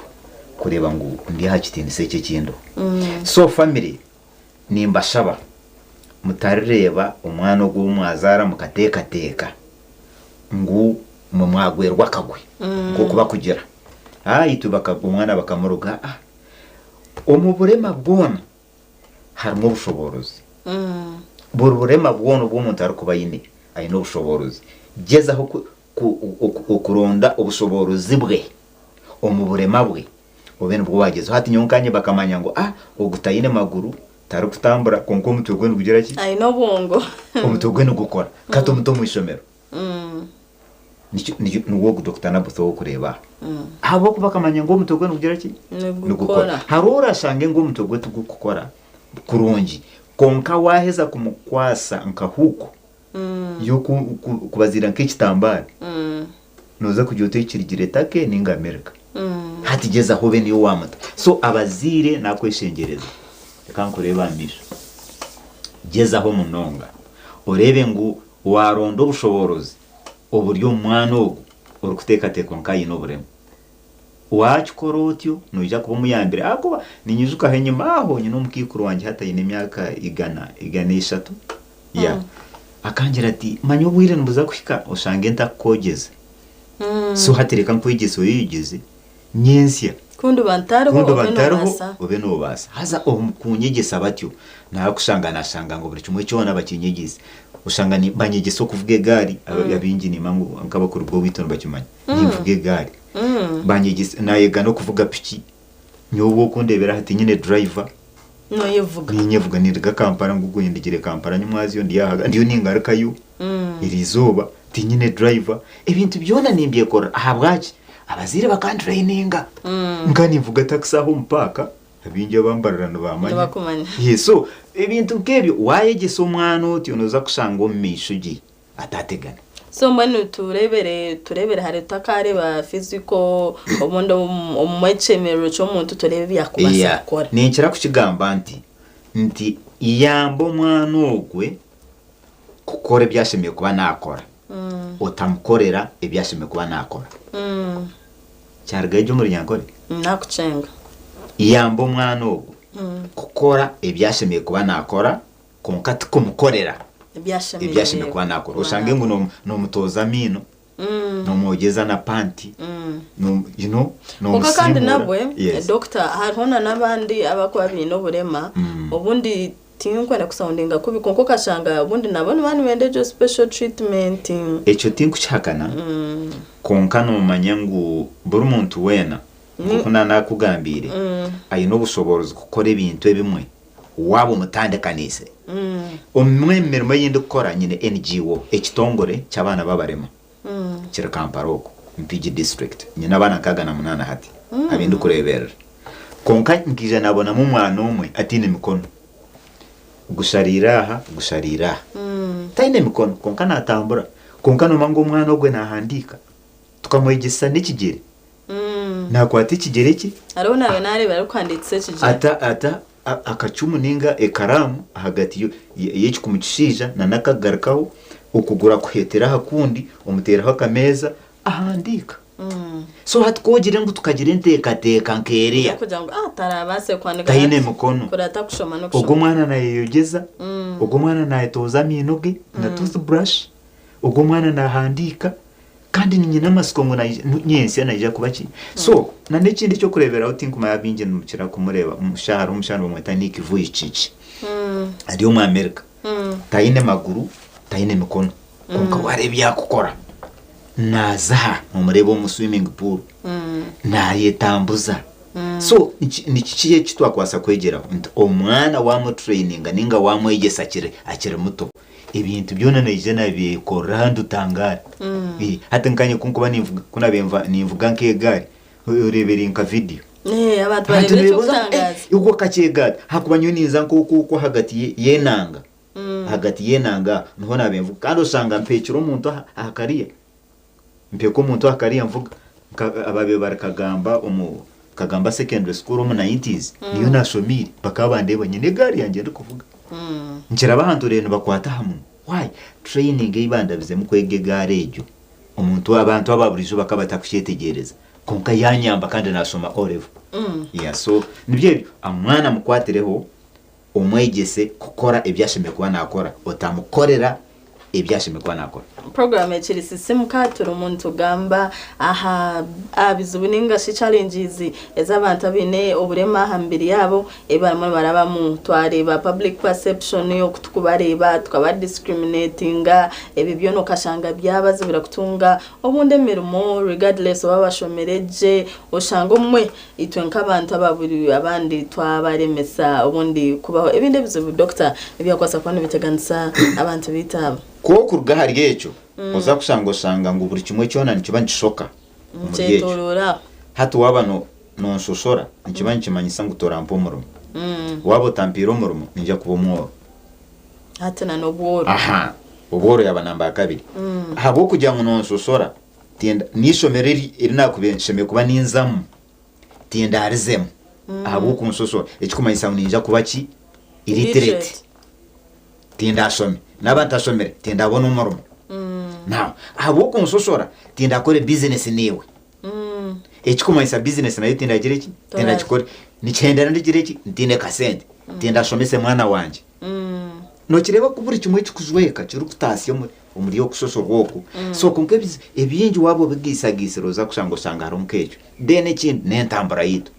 kureba ngo ndi hakitindi seke kindo so family nimba shaba mutareba umwana gw'umwazara mukateka ngo mu mwagwerwa kagwe ngo kuba kugira itubaka umwana bakamuruga umuburema bwona harimo ubushobozi burema bwona bw'umuntu ari kuba yine ayi no bushobozi gezaho kuronda ubushobozi bwe umuburema bwe ubene bwo wagezo hati nyonkanye bakamanya ngo ugutayine maguru tari kutambura konko mutugwe nugira ki ayi no bongo umutugwe nugukora kato muto mwishomero nuwo Dr. Nabutho kureba abo bakamanya ngo umutugwe nugira ki nugukora harora shange ngo umutugwe tugukora kurungi konka waheza kumukwasa nkahuko yo kubazira nk'ikitambara noza kujya utekirigire take ninga America hatigeza ho bene yo wamuta so abazire nakweshengereza kankureba mbisho geza ho munonga urebe ngo warondo bushoborozi uburyo umwana ogo uri kuteka teko nkayi no buremo wachikorotyo nujya kuba muyambere akuba ninyuzuka henyuma aho nyino mukikuru wanje hata yine myaka iganishatu ya akangira ati manyo bwire nbuza kushika ushange ntakogeze so hatereka nkwigeze uyigeze nyensya kundu bantaro obeno basa haza kunyegesa batyo nakushanga nashanga ngo buri kimwe cyo nabakinyegeze ushanga ni banyegeso kuvuge gari abingi ni mangu nkabakuru bwo witono bakimanya nivuge gari banyegese nayega no kuvuga piki nyobo kundebera hati nyine driver no yevuga ninyevuga nirga Kampala ngugo yendigire Kampala nyumwazi yo ndiyahaga ndiyo ningaruka yo irizoba tinyine driver ibintu byona nimbiye kora ahabwaci abazire bakantraininga ngani vuga taxi aho mpaka abinje bambararana bamanya yeso ibintu kebyo wayegese umwana utyo noza kushanga mishugi atategana so mbano turebere hari takareba physical obondo omwechemero cyo muntu turebe yakubasa akora ninkira kukigamba nti iyambo mwana ogwe kukora byashimiye kuba nakora utamukorera ibyashimiye kuba nakora cyarga ejo muri nyankore nakucenga iyambo mwana ogwe kukora ibyashimiye kuba nakora konkati kumukorera ibyashimiye kuba nakora ushange ngo no mutoza mino no mogeza na panty no you know no kandi nabwe doctor harona nabandi abakwa bino burema ubundi tinkwenda kusoundinga kubi konko kashanga ubundi nabone bani wendejo special treatment echo tinkuchakana konka no manyangu buri muntu wena nkuna nakugambire ayino bushobozi gukora ibintu ebimwe wabo mutandekanise umwemerimo yindi gukora nyine NGO ekitongore cy'abana babarema kira Kamparoko Mpigi district nyina abana kaga na 8 hati abindi kurebera konka ngije nabona mu mwana umwe atine mikono gusharira taine mikono konka natambura konka no mango umwana ogwe nahandika tukamwegesa n'ikigere nakwata ikigere ki arona benare bari kwanditse ikigere ata akacumu ninga ekaramu hagati y'iki kumukishija na nakagarakaho ukugura kuhetera hakundi umuteraho akameza ahandika so hatkogire ngo tukagire nteka nkereya kugira ngo tarabase kwandika taine mukono kurata kushoma no kushoma ubwo mwana nayeyogeza ubwo mwana nayetoza minoge na toothbrush ubwo mwana nahandika kandi ni nyina masiko ngo nyense naija kubaki so na n'ikindi cyo kurebera uti nkuma yabinge n'umukira kumureba umushahara bamwita Nick Vujicic ari mu America taine maguru taine mikono konka warebe yakukora naza mu murebo mu swimming pool nayetambuza so nikikiye kitwakwasa kwegeraho omwana wamutraininga ninga wamwegesa akiri muto ebintu byona naije nabikora ndutangara hata nkanye kunkuba nivuga nk'egari urebera nka video abantu barebere cyo gutangaza ubwo kakegari hakuba nyoniza nko hagati yenanga hagati yenanga niho nabemvuga kandi usanga mpekero umuntu akariya mpeko umuntu akariya mvuga ababe barakagamba kagamba secondary school mu 90s niyo nasomire bakabandeba nyine gari yanjye ndi kuvuga ngira abantu reno bakwata hamwe why training ibandabize mu kwege gare ejo umuntu abantu ababurizo bakabata kushetegereza konka yanyamba kandi nasoma olevo yeah so nibyo amwana mukwatireho umwegese gukora ibyashime kuba nakora utamukorera ibyashime kuba nakora program ekiri system katura umuntu gamba aha abizubuninga shi challenges ezabantu abine oburema hambiri yabo ebaramo baraba mu twareba public perception yo kutukubareba tukaba discriminatinga ebibyo no kashanga byabaze birakutunga obunde mirimo regardless babashomereje oshanga umwe itwe nk'abantu ababuri abandi twabaremesa obundi kubaho ebinde bizo doctor ebyakwasa kwano biteganisa abantu bitaba ko kuruga hari yecho uza kusanga ngo buri kimwe cyona nikiba nshoka cyetorora hatu wabano nonsosora nikiba nkimanyisa ngo torampo murumo wabo tampiro murumo ninja kubumwo hata na noboro uboro yaba namba kabiri habo kujya ngo nonsosora tienda nishomereri iri nakubensheme kuba ninzamu tienda arizemo habo kunsosora ekikumanyisa ngo ninja kubaki illiterate tienda ashome nabantasomere tienda abona umurumo now habo kunsosora tienda akore business niwe ekikumanyisa business nayo tienda agire iki tienda kikore nicyenda ndigire iki ntine kasente tienda ashomese mwana wanje no kireba kuburi kimwe kikuzweka kiri kutasiyo muri yo kusosorwa oku so konke ebingi wabo bigisagisiro za kusanga usanga hari umukejo dene kindi nentambara yito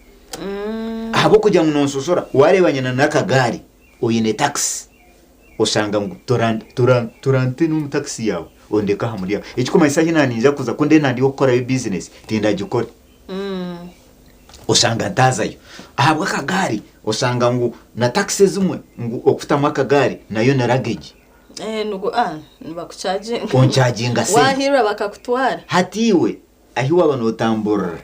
habo kujya mu nonsosora warebanye na nakagari oyine taxi usanga ngo turante no taxi yawe ondeka hamuri yawe ekikomanyisa hina ninja kuza kunde nandi gukora business tinda gikore usanga ndazayo ahabwa kagari usanga ngo na taxi zimwe ngo okuta mu kagari nayo na luggage nugo nibakucharge oncharginga se wahira bakakutwara hatiwe ahiwa abantu otambura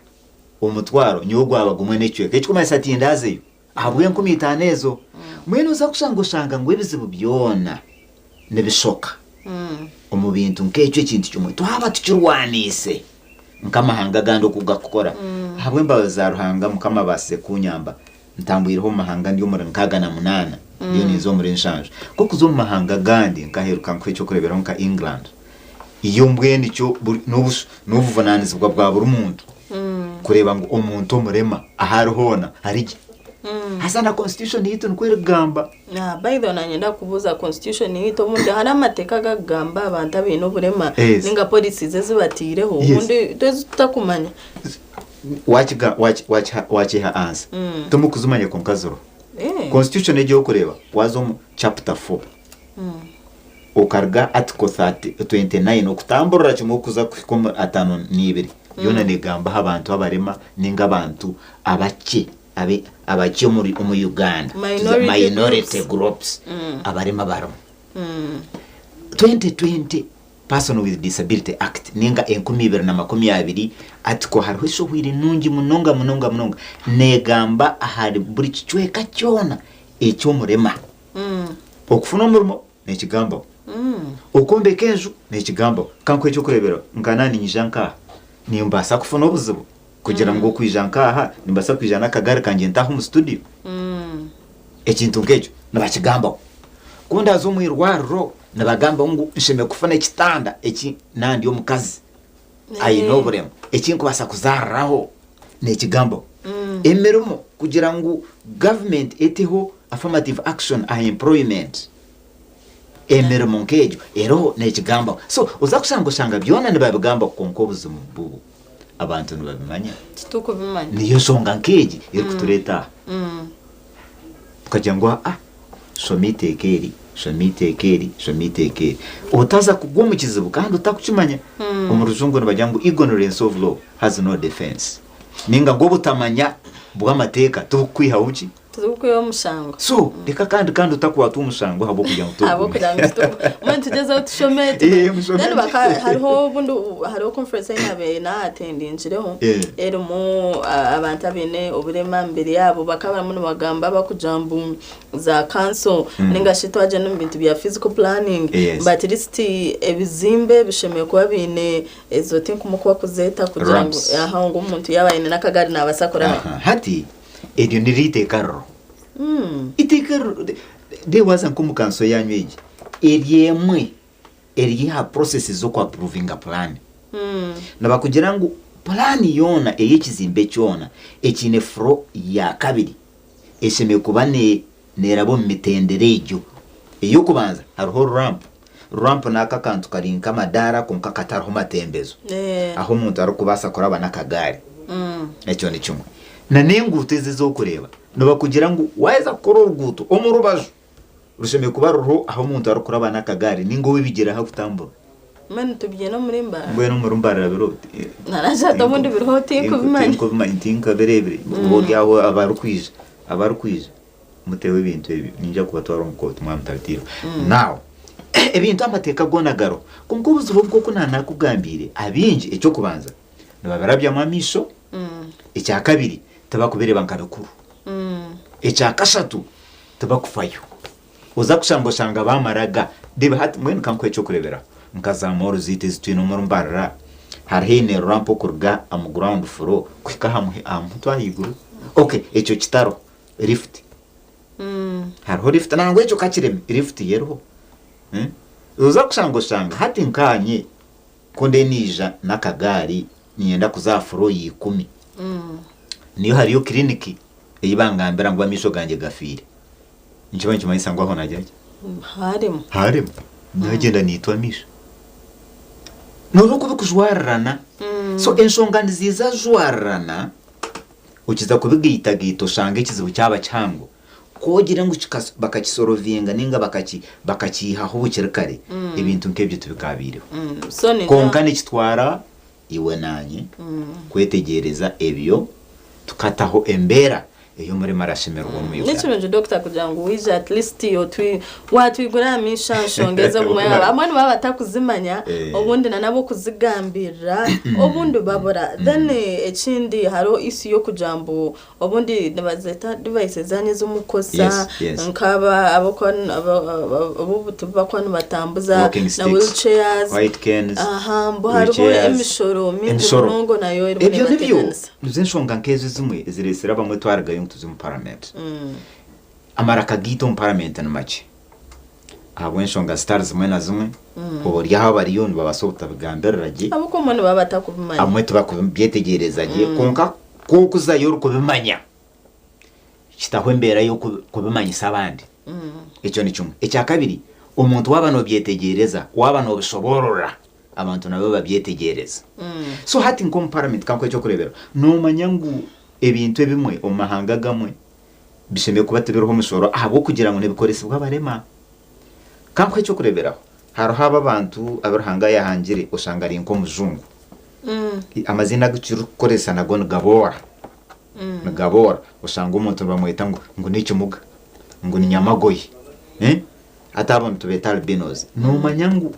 umutwaro nyogo abagumwe necyo ekikomanyisa tindazeyo ahabwe 15 mwene uza kusanga ngo ebizibu byona nebishoka omubintu nkecyo kintu cyumwe tuhaba tukirwanise nkamahanga gando kugakora habwe mbaza ruhanga mukama base kunyamba ntambwiriho mahanga ndi umure nkaga na 8 ndiyo nizo muri nshanjo ko kuzo mahanga gandi nkaheruka nkwecho kurebera nka England iyo mbwene cyo n'ubuvunanizwa bwa buri muntu kureba ngo umuntu umurema aharihona hari hasana constitution yito nkwegamba by the way nanyenda kubuza constitution yito munde hari amateka gagamba abantu abino burema ninga police zezibatireho munde tutakumanya wachiha answer tumukuzumanya konkazoro constitution ejo kureba wazo chapter 4 ukarga article 29 okutambura kimwe kuza kukoma 5 yona negamba abantu abarema ninga abantu abake abaki muri Uganda minority groups abarema baramo 2020 Person with Disability Act ninga 2020 atiko hariho so hwiri nungi munonga negamba hari buri kicweka cyona ecyo murema okufuna umurimo n'ekigamba okombe kenju n'ekigamba kanko cyo kurebera nkanani nyijanka nimbasa kufuna obuzibu kugira ngo kwijanka nimbasa kwijana kagari kanje ntaho mu studio ekintu nkejo nabakigamba kunda zo mu irwaro nabagamba ngo nsheme kufuna ekitanda eki nandi omukazi ayinobrem ekinko basa kuzaraho n'ekigamba emerumo kugira ngo government etiho affirmative action and employment emerumo nkejo ero n'ekigamba so uza kusanga byona nibabigamba konko buzimu bubu abantu nibabimanya tuko bimanya niyo songa nkeji iri kutureta tukajangwa somitekeri utaza kugwa mu kizibu kandi utakucimanya umuruzungu nibajyango ignorance of law has no defense ninga ngo butamanya bw'amateka tukwiha uki tuzukwiye umusango so reka kandi utakuwa tumusango habo kugira ngo abo kugira ngo umuntu tugezeho tushomeye then hariho bundi hariho conference y'abe na attendingireho rero mu abantu abene uburema mbere yabo bakaba mu bagamba bakujambu za council ninga shitwaje no bintu bya physical planning but list ebizimbe bishemeye kuba bine ezo think umuko kuzeta kugira ngo aho ngo umuntu yabaye n'akagari nabasakora hati edio nirite karo itikaro de wazan como kanso yanyeje eriemwe eriha processes zo kwa approving a plan nabakugira ngo plan yona eyekizimbe cyona ekine fro ya kabiri eseme kubane nerabo mitenderejo eyo kubanza hariho ramp naka kantu karinka madara konka kataro matembezo aho umuntu ari kubasa koraba nakagari ekyo ni cyumwe na nenguteze zo kureba no kugira ngo waiza kororguto omurubajo rusheme kuba ruho aho umuntu ari kuraba nakagari ningo wibigera ha kutambura mane tubye no muri mbara ngwe no muri mbara biro naraja tabundi biro tinko bimanye tinko bimanye tinka berebere bodi aho abarukwije mutewe ibintu ninja kubatwara umukoto mwamtatiro now ebintu amateka gonagaro kunko buzubo bwo kunana kugambire abinji ecyo kubanza nabarabya mamisho icya kabiri tabakubere bankabekuru icya kashatu tabakufayo uza kushanga bamaraga debe hati mwene kanko ecyo kurebera nkazamoro ziteze twino mu mbarara harhine rampo kurga am ground floor kwika hamwe amutwa yiguru okay ecyo kitaro lift harho lift nango ecyo kakireme lift yerho uza kushanga hati nkanye konde nija nakagari nienda kuzafuro yikumi niyo hariyo kliniki eyibangambira ngo amisho ganje gafire nchiba nchimayisa ngo aho najaje harimo nagenda nitwa misho noruko bikujwarana so enshonga nziza jwarana ukiza kubigita gito shange kizibu cyaba cyango kogira ngo bakakisorovinga ninga bakakiha ho bukirikare ibintu nkebyo tubikabiriho konka nikitwara iwe nanye kwetegereza ebyo tukataho embera iyo muri marashemerwa mu yuko nikironje doctor kugira ngo wije at least yo watwigura misha shongeza mu yaba amani baba batakuzimanya obundi nanabo kuzigambira obundi babora then ekindi haro isi yo kujambo obundi nabazeta devices zanye z'umukosa nkaba abo tubakwana batambuza na wheelchairs white cans mbo haro emishoro mingo nayo iri muri maintenance nshonga nkeze zimwe ziresera bamwe twaragayo tuzum parliament amaraka gito mu parliament na make abo nshonga stars mwe na zimwe bori yaho bari yone babasota bigamberaje abo ko mone baba batakubimanya amwe tubakubyetegerezaje konka kokuza yo kubimanya kitaho mbera yo kubimanya sabandi icyo ni cyumwe icya kabiri umuntu wabano byetegereza wabano bishoborora abantu nabo babyetegereza so hati nko parliament kanko cyo kurebera no manyangu ebintu bimwe omahanga gamwe bishemeye kubateberoho musoro abo kugira ngo nebikorese bw'abarema kanko cyo kureberaho haro haba abantu abarahanga yahangire usanga ari nko muzungu amazina guciru koresa na gon gabora usanga umuntu bamwita ngo n'ikimuga ngo ni nyamagoyi atabontu beta albinos no manyangu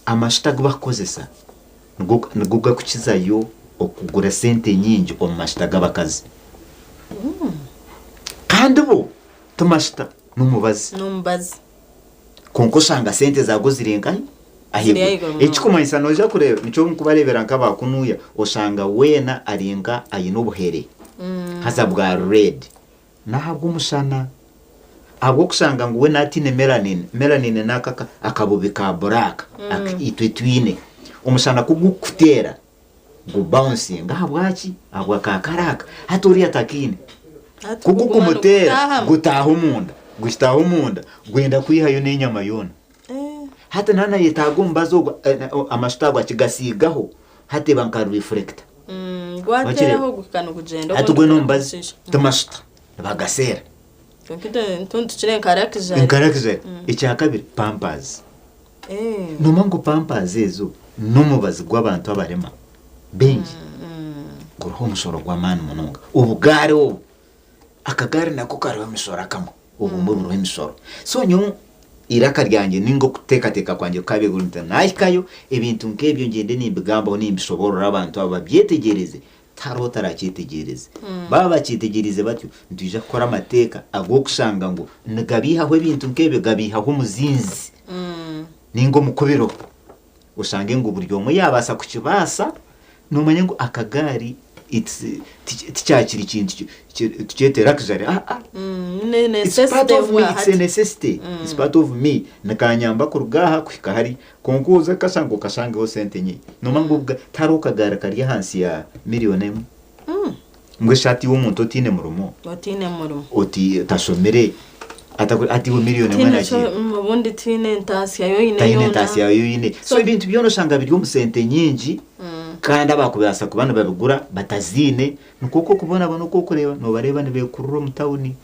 amashitaga bakozesa nguga kukizayo okugura sente nyingi omashitaga bakazi kandi bo tumashita numubazi konko shanga sente zago zirenga ahigo ekikumanyisa noja kureba nico nkubarebera nkabakunuya oshanga wena arenga ayino buhere haza bwa red nahabwo umushana abo kusanga ngo we natine melanin nakaka akabubika black itwitwine umushana kugukutera go bouncing ahabwaki abwakakaraka hatori atakine kugukumutera gutaha umunda gwenda kwihayo n'inyama yona hata nana yetagombazo amashitagwa kigasigaho hate banka reflector gwateraho gukana kugenda atugwe nombazi tamashita bagasera ntuntu chire karakije icya kabiri pampers no mango pampers ezo numubazi gw'abantu abarema benji guruho umusoro gw'amani munonga ubugare ubu akagare nako kariho imisoro akamwe ubu mburuho imisoro so nyo iraka ryanjye ningo kutekateka kwanje kabegurunta nayikayo ibintu nkebyo ngende nimbigambaho nimbisoborora abantu aba byetegereze taro tarakitegereze baba bakitegereze batyo nduje akora amateka ago kushanga ngo ngabihaho ibintu nkebyo gabihaho umuzinzi ningo mukobero usange ngo buryo mu yabasa kukibasa numanye ngo akagari ticyakiri ikintu tucyetera kujare it's part of me, it's a necessity, it's part of me nakanyamba ku rugaha kwika hari konkuza kasango kasangeho sente nyi noma ngo taro kagara kari hansi ya miliyoni ngwe shati w'umuntu otine murumo oti tashomere ati wo miliyoni mwana ki ubundi tine ntasi yayo yine so ibintu byono shanga biri mu sente nyingi kandi abakubasa kubana babigura batazine nuko kubona abantu uko kureba no bareba nibe kururo mutawuni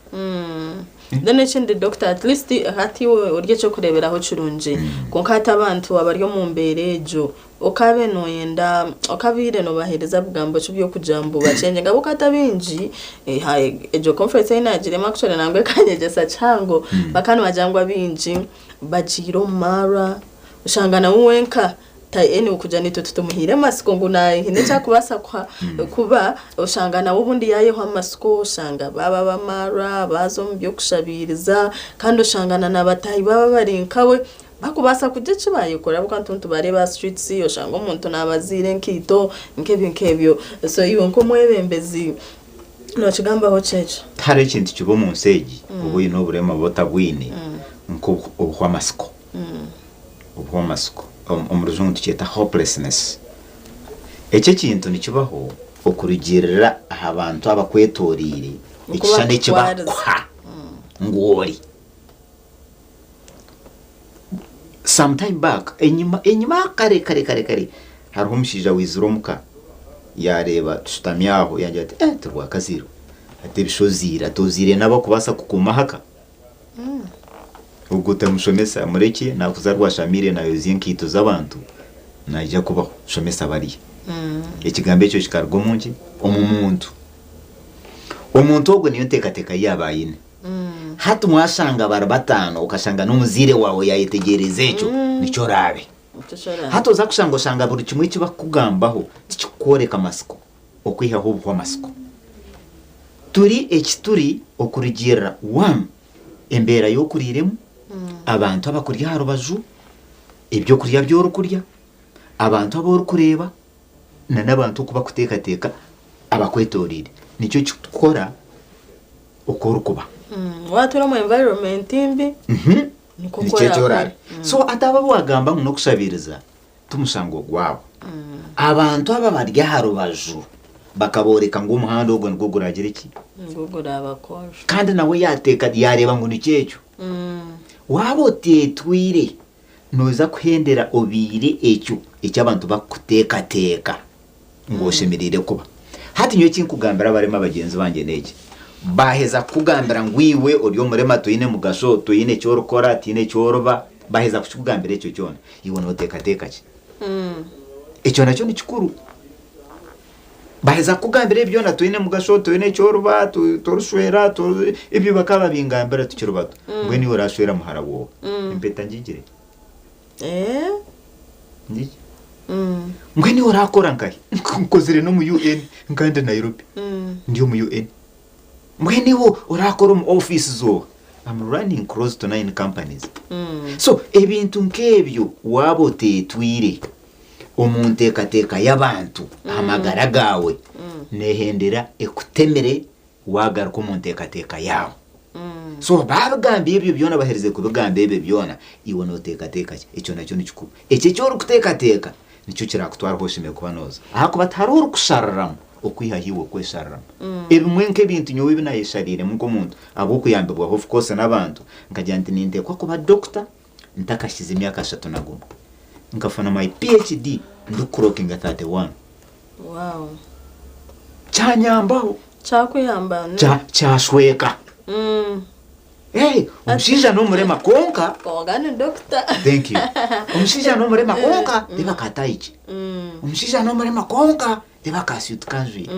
Done chindi doctor at least hati urye cyo kureberaho curunje konkata abantu abaryo mu mberejo okabe no yenda okabire no bahereza bwambo cyo byo kujambo bacenge ngabo katabinji ejo conference inagire makchore nangwe kanyegesa chango bakano bajangwa binji bajiro mara ushangana uwenka eni ukujana ito tutumuhire masiko ngo hine cyakubasa kwa kuba ushangana ubundi yayeho amasiko ushanga baba bamara bazo mbyo kushabiriza kandi ushangana nabatayi baba barinkawe bakubasa kujye kibayikora bukantu bareba streets ushanga umuntu nabazire nkito nkebyo so iyo nko mwebembezi no kigamba ho cece hari ikintu kibo mu nsegi ubu ino burema botabwine nko ubwo amasiko ubwo amasiko umuruzungu tukita hopelessness ece kintu nikibaho okurugirira abantu abakwetorire ikishane kibakwa ngori sometime back enyuma kare hari umushija wiziromuka yareba tutamyaho yanjye ati turwa kaziro ati bishozira tozire nabo kubasa kukuma haka uguta mushomesa mureke nakuzarwa shamire nayo zinkito z'abantu najya kubaho shomesa bari ikigambe cyo kikargo mungi umuntu ubwo niyo tekateka yabayine hatu mwashanga barabatano ukashanga n'umuzire wawe yayitegereze cyo nicyo rabe hatu za kushanga shanga buri kimwe kiba kugambaho tikikoreka masiko okwihaho ubwo masiko turi okurigira embera yo kuriremo abantu abakurya harubaju ibyo kurya byo rukurya abantu abo kureba n'abantu kuba kutekateka abakwetorire nicyo gikora ukora kuba watura mu environment imbi niko kora so ataba bwagamba no kusabiriza tumusango gwabo abantu aba barya harubaju bakaboreka ngo umuhanda ubwo ngo guragira iki ngo gurabakora kandi nawe yateka yareba ngo nicyecho wabo tetwire noza kuhendera obire ecyo abantu bakutekateka ngo shemirire kuba hati nyo kinkugambira barema abagenzi banje neke baheza kugambira ngwiwe oryo murema tuyine mugasho tuyine cyo rukora tine cyo roba baheza kugambira ecyo cyone ibona otekateka ki ecyo nacyo ni kikuru baheza kugambira ibyo natuyine mugasho tuyine cyo roba torushwera ibyo bakaba bingambira tukirubato ngwe ni urashwera muharawo impeta ngigire ndi ngwe ni urakora nkahe nkozire no mu UN ngande Nairobi ndiyo mu UN ngwe ni urakora mu office zo I'm running close to 9 companies so ebintu nkebyo wabo tetwire omuntu ekateka y'abantu amagara gawe nehendera ekutemere wagaruka omuntu ekateka yawe so babagambiye ibyo byona bahereze kubigambiye ibyo byona iwo no tekateka icyo nacyo nikikuru ece cyo rukutekateka nicyo kirakutwara hoshime kubanoza aha kuba taruru kushararamo okwihahiwe kweshararamo ebimwe nk'ebintu nyowe binayesharire muko muntu abo kuyambirwa of course n'abantu nkajyante ninde kwa kuba doctor ntakashize imyaka 3 nago nkafana my PhD ndukurokinga 31 wow cyanyambaho cyakuyamba cyashweka omushaija n'omurema konka kogana doctor thank you omushaija n'omurema konka tebakataiki omushaija n'omurema konka tebakasuit kanjwi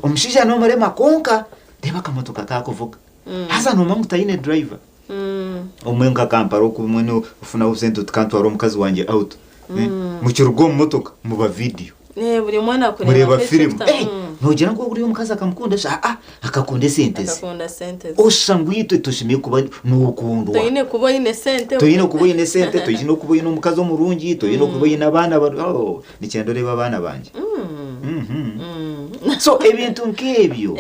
omushaija n'omurema konka tebakamotoka kakuvuga hasa nomanya utaine driver omwe nka Kampala okumwe ufuna usente tukantwara omukazi wanje out mukirugo mu motoka muba video buri mwana kureba film nogira ngo uri omukazi akamukunda akakunda sentes osangwitwe tushimiye kuba n'ukundo toyine kuba ine sente toyine kuba ine omukazi omurungi toyine kuba ine abana nikyendo reba abana banje so ebintu nkebyo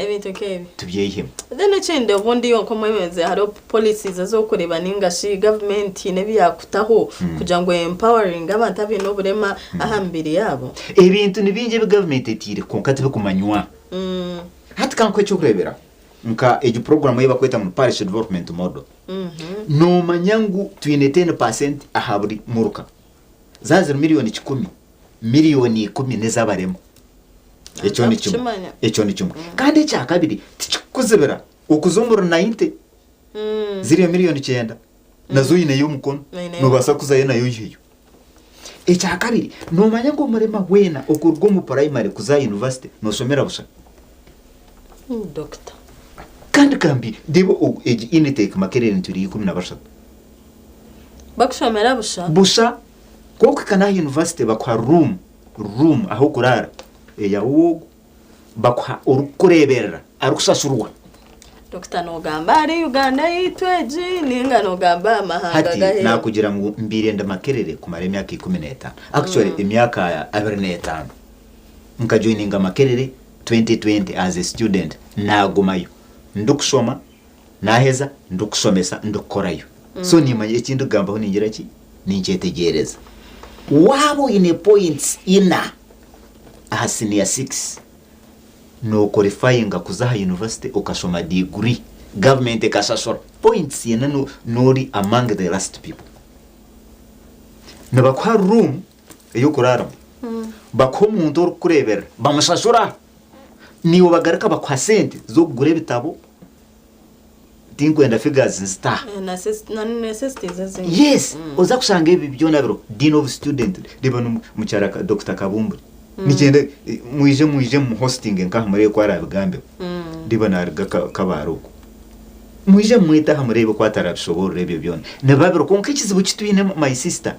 tubyeyihemu then ekindi obundi yonko mwemeze hariho policies ezokureba ningashi government nebyakutaho kugira ngo empowering abantu abine oburema aha mbere yabo ebintu nibingi government etire konka tebikumanywa hati kankwe cyokurebera nka ejo program yebakweta mu parish development model no manyangu twine 10% ahaburi muruka zazira miliyoni 10 nezabaremo echo ni kimwe kandi cya kabiri tikuzibira ukuzumura 90 ziri miliyoni 9 nazo yine y'umukono no basakuza yena yoyiyo ecya kabiri no manya ngo murema wena okurwo mu primary kuza university no somera busha doctor kandi kambi debo intake makerere nturi 13 bakushomera busha koko kana university bakwa room aho kurara ya uwo bakwa urukureberera arukushasurwa Dr. Nogamba ari Uganda yitweji ninga Nogamba amahanga gahe nakugira ngo mbirenda makerere kumara imyaka 15 actually imyaka 25 nkajoininga makerere 2020 as a student nagumayo ndukusoma naheza ndukusomesa ndukorayo so nimanye ikintu gambaho ningira ki ninjetegereza wabo ine points ina aha senior 6 no qualifying kuzaha university ukashoma degree government ekashashora points yena nori among the last people nabakwa room eyo kurara bakho muntu okurebera bamushashora niwo bagaraka bakwa sente zo kugura bitabo tinkwenda figures nsta yes oza kushanga ibi byona biro dean of student reba mucyaraka Dr. Kabumbu nigende muje mu hosting nka muri kwa rabigambe reba narga kabaruko muje mwita hamurebe kwa tarabishobora rebe byona nababiro konka ikizibu kitwine my sister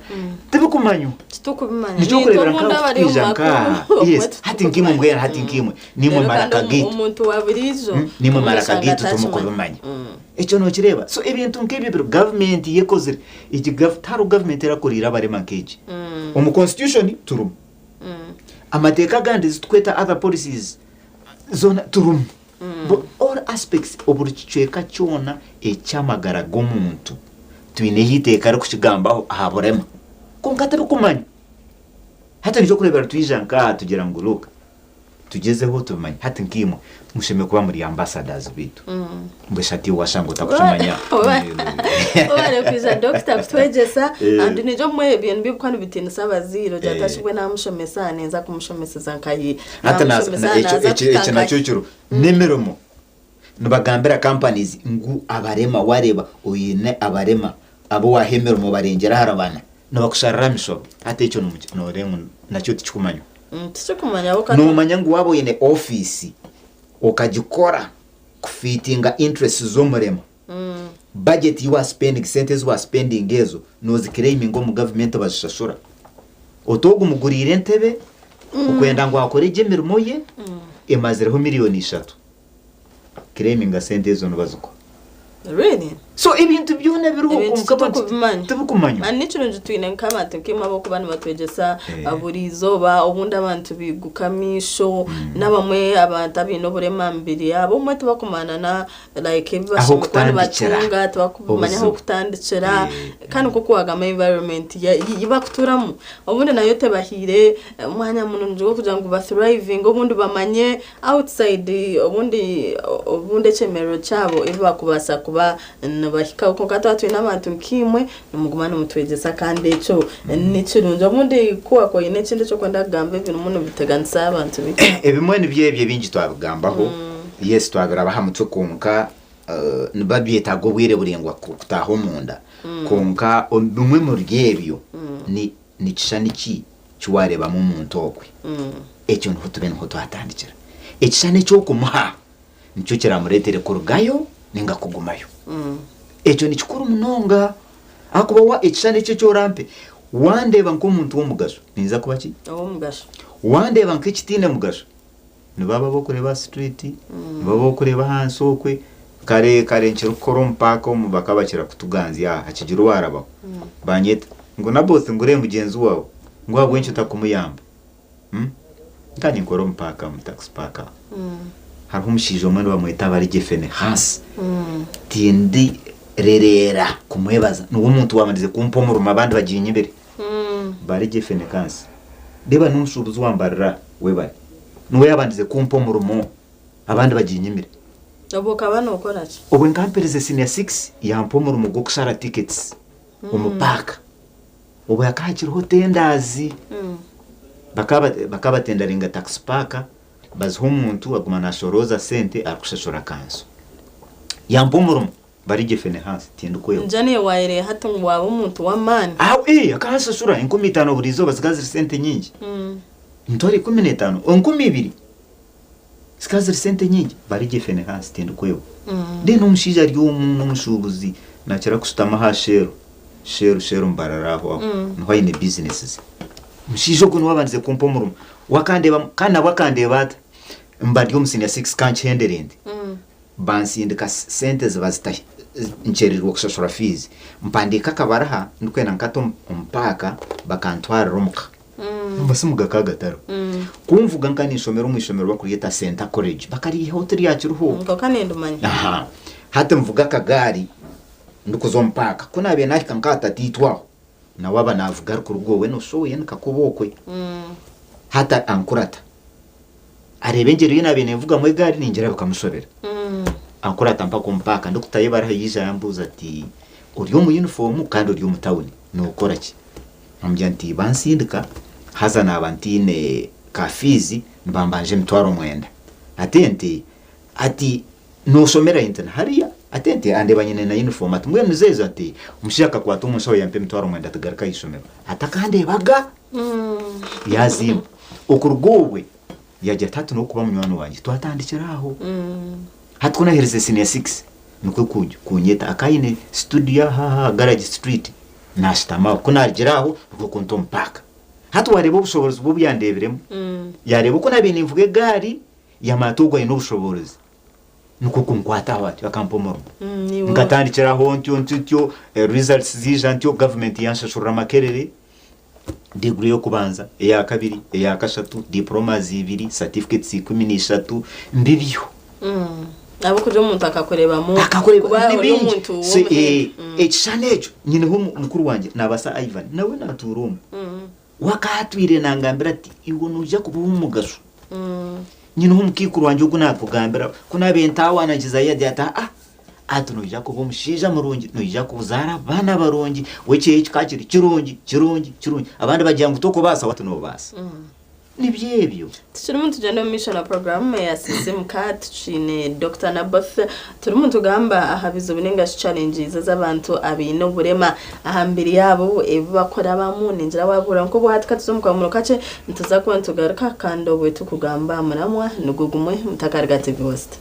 tebikumanyu tukubimanya nico kurebera nka yes hati ngimwe mbwera hati ngimwe nimwe marakagito umuntu wabirizo nimwe marakagito tumukubimanya echo no kireba so ebintu nkebyo biro government yekozere iki government erakorira barema nkeje mu constitution turum amateka gandi zitweta other policies zona turum but all aspects oburuchweka cyona ecyamagara gomuntu twine hiteka ari kukigambaho ahaborema konka tabikumanya hata nijo kurebera twijanka tugira ngo luka tugezeho tumanya hata nkimwe musheme kuba muri ambassadors bitu mbeshati washango takushimanya Ore kwiza Dr. Twegesa and nijo mwe BNB kwani bitini sabaziro jatashibwe namushomesa neza kumushomeseza nkayi hata nazo nacyocuro nemeromo nubagambira companies ngu abarema wareba uyine abarema abo wahemeromo barengera harabana nabakusharira misho hata icyo no rengu nacyo tikumanya tikumanya no manyangu wabo yine office okajikora kufitinga interest zo murema budget you are spending sentes was spending ezo no zikireme ngo mu government bashashura otogo mugurire ntebe ukwenda ngo akore gemirimo ye emazireho miliyoni 3 kireme sentes zo bazuko really so ibintu byone biruhuko tubukumanya ani cyunje twine nk'abantu kimabo ku bantu batwegesa aburizoba ubundi abantu bigukamisho nabamwe abantu abino burema mbiri abo mwe tubakumana na like bashobora batunga tubakumanya aho kutandikira kandi kuko wagama environment yibakuturamo ubundi nayo tebahire umwanya mununje wo kugira ngo ba thriving ubundi bamanye outside ubundi chemero cyabo iba kubasa kuba bahika uko katatu n'abantu kimwe numugumana mutwegesa kandi cyo n'ikirunje ubundi kuwa ko ine kindi cyo kwenda gambe ibintu umuntu biteganisa abantu bike ebimwe nibyebye bingi twabigambaho yes twabira bahamutse kunka babyita go bwire burengwa kutaho munda konka bumwe mu ryebyo ni kishani ki kiwareba mu muntu okwe ekyo nho tubene ho twatandikira ekishani cyo kumuha nicyo kiramuretere kurugayo ninga kugumayo ekyo ni kikuru munonga akuba wa ekishani cyo cyorampe wandeba nk'omuntu w'omugasho ninza kuba ki omugasho wandeba nk'ekitine mugasho nibaba bokureba street nibaba bokureba hansi okwe kare nchiro koro mpaka mu bakabakira kutuganzya akijiro waraba banyeta ngo na boss ngure mugenzi wawe ngo abwenshi takumuyamba kandi nkoro mpaka mu tax park hariho umushijo mwene bamwita bari gefene hasi tindi rerera kumwebaza nuwo muntu wamandize kumpomuruma abandi bagiye imbere bari gefene kansi deba nushubuzi wambarira webari nuwe yabandize kumpomurumo abandi bagiye imbere obo kabano ukora ki obo nkampereze senior 6 yampomurumo go kushara tickets umupaka obo yakakiriho tendazi bakaba tendaringa tax park baziho umuntu aguma nashoroza sente akushashora kanso yampomurumo bari gefene hasi tindu koyo njane waire hata wawe umuntu wa man akashashura 15 burizo basigaze sente nyingi ntori 15 12 sikaze sente nyingi bari gefene hasi tindu koyo deno umushija ari umuntu umushubuzi nakira kusutama ha shero mbararaho nho ine businesses mushijo kuno wabanze kumpomurumo wakande bata mbadi omusini ya 6 kancenderende bansi indika sente zibazita ncherirwa kushashura fees mpandika kabaraha ndikwena nkato mpaka bakantwara romuka mbasimuga kagataro kumvuga nkanishomero mwishomero bakuriyeta center college bakari hotel yakiruho ngo kanendo manye hata mvuga kagari ndikuzo mpaka kuna bye nahika nkata titwa na waba navuga ku rugo we no shoye nkakubokwe hata ankurata arebengero yina bene mvuga mu gari ningira bakamushobera ankurata mpaka ndukutaye baraha yija yambuza ati uriyo mu uniform kandi uriyo mu town no ukora ki ambyanti bansindika haza nabantine kafizi mbambanje mtwaro mwenda ati no somera intana hariya atente andebanye na uniform atumwe muzezo ati umushaka kwata umusho yampe mtwaro mwenda tugarika isomero atakande baga yazima okurugobwe yajya tatu no kuba munywano wanje twatandikiraho hatkuna hereze senior 6 nuko kunyeta akayine studio garage street nashitama kunagiraho uko kunto mpaka hatu wareba ubushobozi bwo byandeberemo yareba uko nabene mvuge gari yamatugwa ino ubushobozi nuko kunkwata wati bakampomoro ngatandikiraho ntyo results zijantyo government yanshashura makerere degree yo kubanza eya kabiri eya kashatu diplomas 2 certificates 13 mbibyo abo kuje umuntu akakoreba mu kuba umuntu echanejo nyine ho mukuru wanje nabasa Ivan nawe naturumu wakatwire nangambira ati iwo nuja kuba umugasho nyine ho mukikuru wanje uko nakugambira kuna benta wanagiza yadi ata atunuja kuba umushija murungi nuja kuzara bana barongi weke ikakiri kirungi abandi bagiye ngutoko basa watuno basa nibyebyo turimo tujana mu mission program ya system card chine Dr. Naboth turimo tugamba ahabizo binenga challenges z'abantu abino burema ahambiri yabo bakora bamune njira wabura nko buhatika tuzomuka mu kace ntuzakubona tugaruka kando bwe tukugamba muramwa nugugumwe mutakarga TV host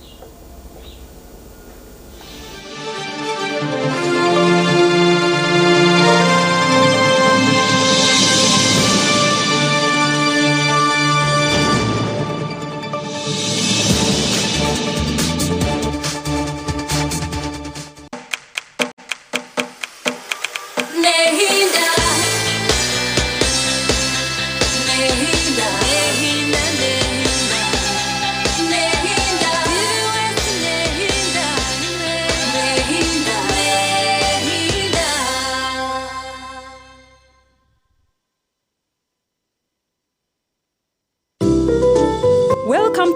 Nehinda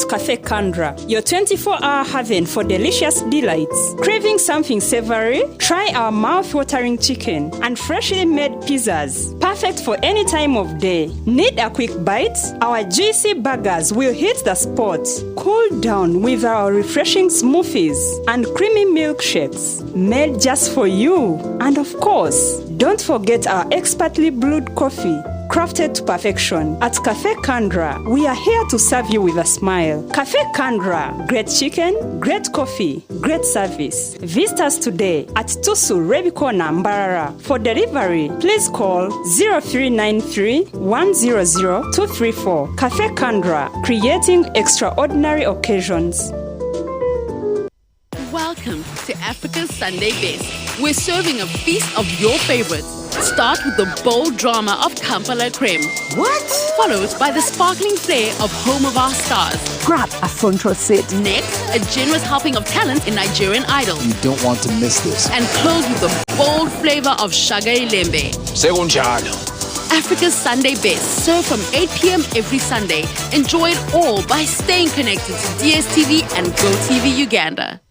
to Cafe Kandra, your 24-hour haven for delicious delights. Craving something savory? Try our mouth-watering chicken and freshly made pizzas, perfect for any time of day. Need a quick bite? Our juicy burgers will hit the spot. Cool down with our refreshing smoothies and creamy milkshakes, made just for you. And of course, don't forget our expertly brewed coffee, crafted to perfection. At Cafe Kandra, we are here to serve you with a smile. Cafe Kandra, great chicken, great coffee, great service. Visit us today at Tusu Rebiko Nambarara. For delivery, please call 0393 100 234. Cafe Kandra, creating extraordinary occasions. Welcome to Africa's Sunday Best. We're serving a feast of your favorites. Start with the bold drama of Kampala Creme. What? Followed by the sparkling flair of Home of Our Stars. Grab a front row seat. Next, a generous helping of talent in Nigerian Idol. You don't want to miss this. And close with the bold flavor of Shaga Ilembe. Africa's Sunday Best, served from 8 p.m. every Sunday. Enjoy it all by staying connected to DSTV and GoTV Uganda.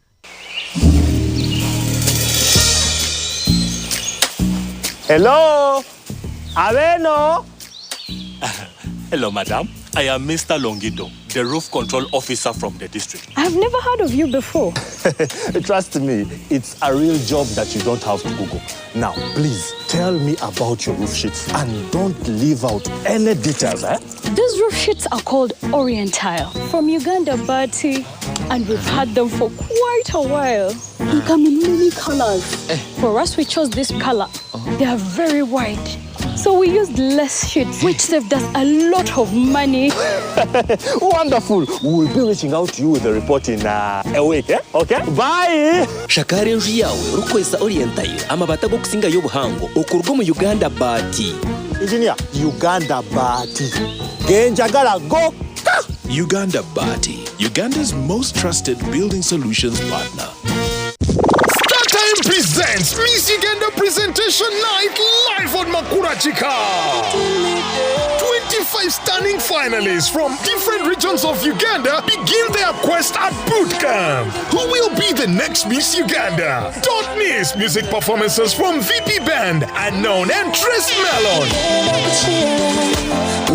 Hello? Aveno? Hello, madam. I am Mr. Longido, the roof control officer from the district. I've never heard of you before. Trust me, it's a real job that you don't have to Google. Now, please, tell me about your roof sheets and don't leave out any details, eh? These roof sheets are called Orientile from Uganda Bati, and we've had them for quite a while. They come in many colors. For us, we chose this color. They are very white. So we used less sheets, which saved us a lot of money. Wonderful. We will be reaching out to you with a report in a week, eh? Okay? Bye! Shakari enju yawe urukwesa Orientile amabata go kusinga y'obuhango okurwa mu Uganda Bati. Engineer, Uganda Bati. Genjagala go! Uganda Bati, Uganda's most trusted building solutions partner. StarTime presents Miss Uganda Presentation Night live on Makura Chika. 25 stunning finalists from different regions of Uganda begin their quest at boot camp. Who will be the next Miss Uganda? Don't miss music performances from VP Band, Unknown and Tres Melon.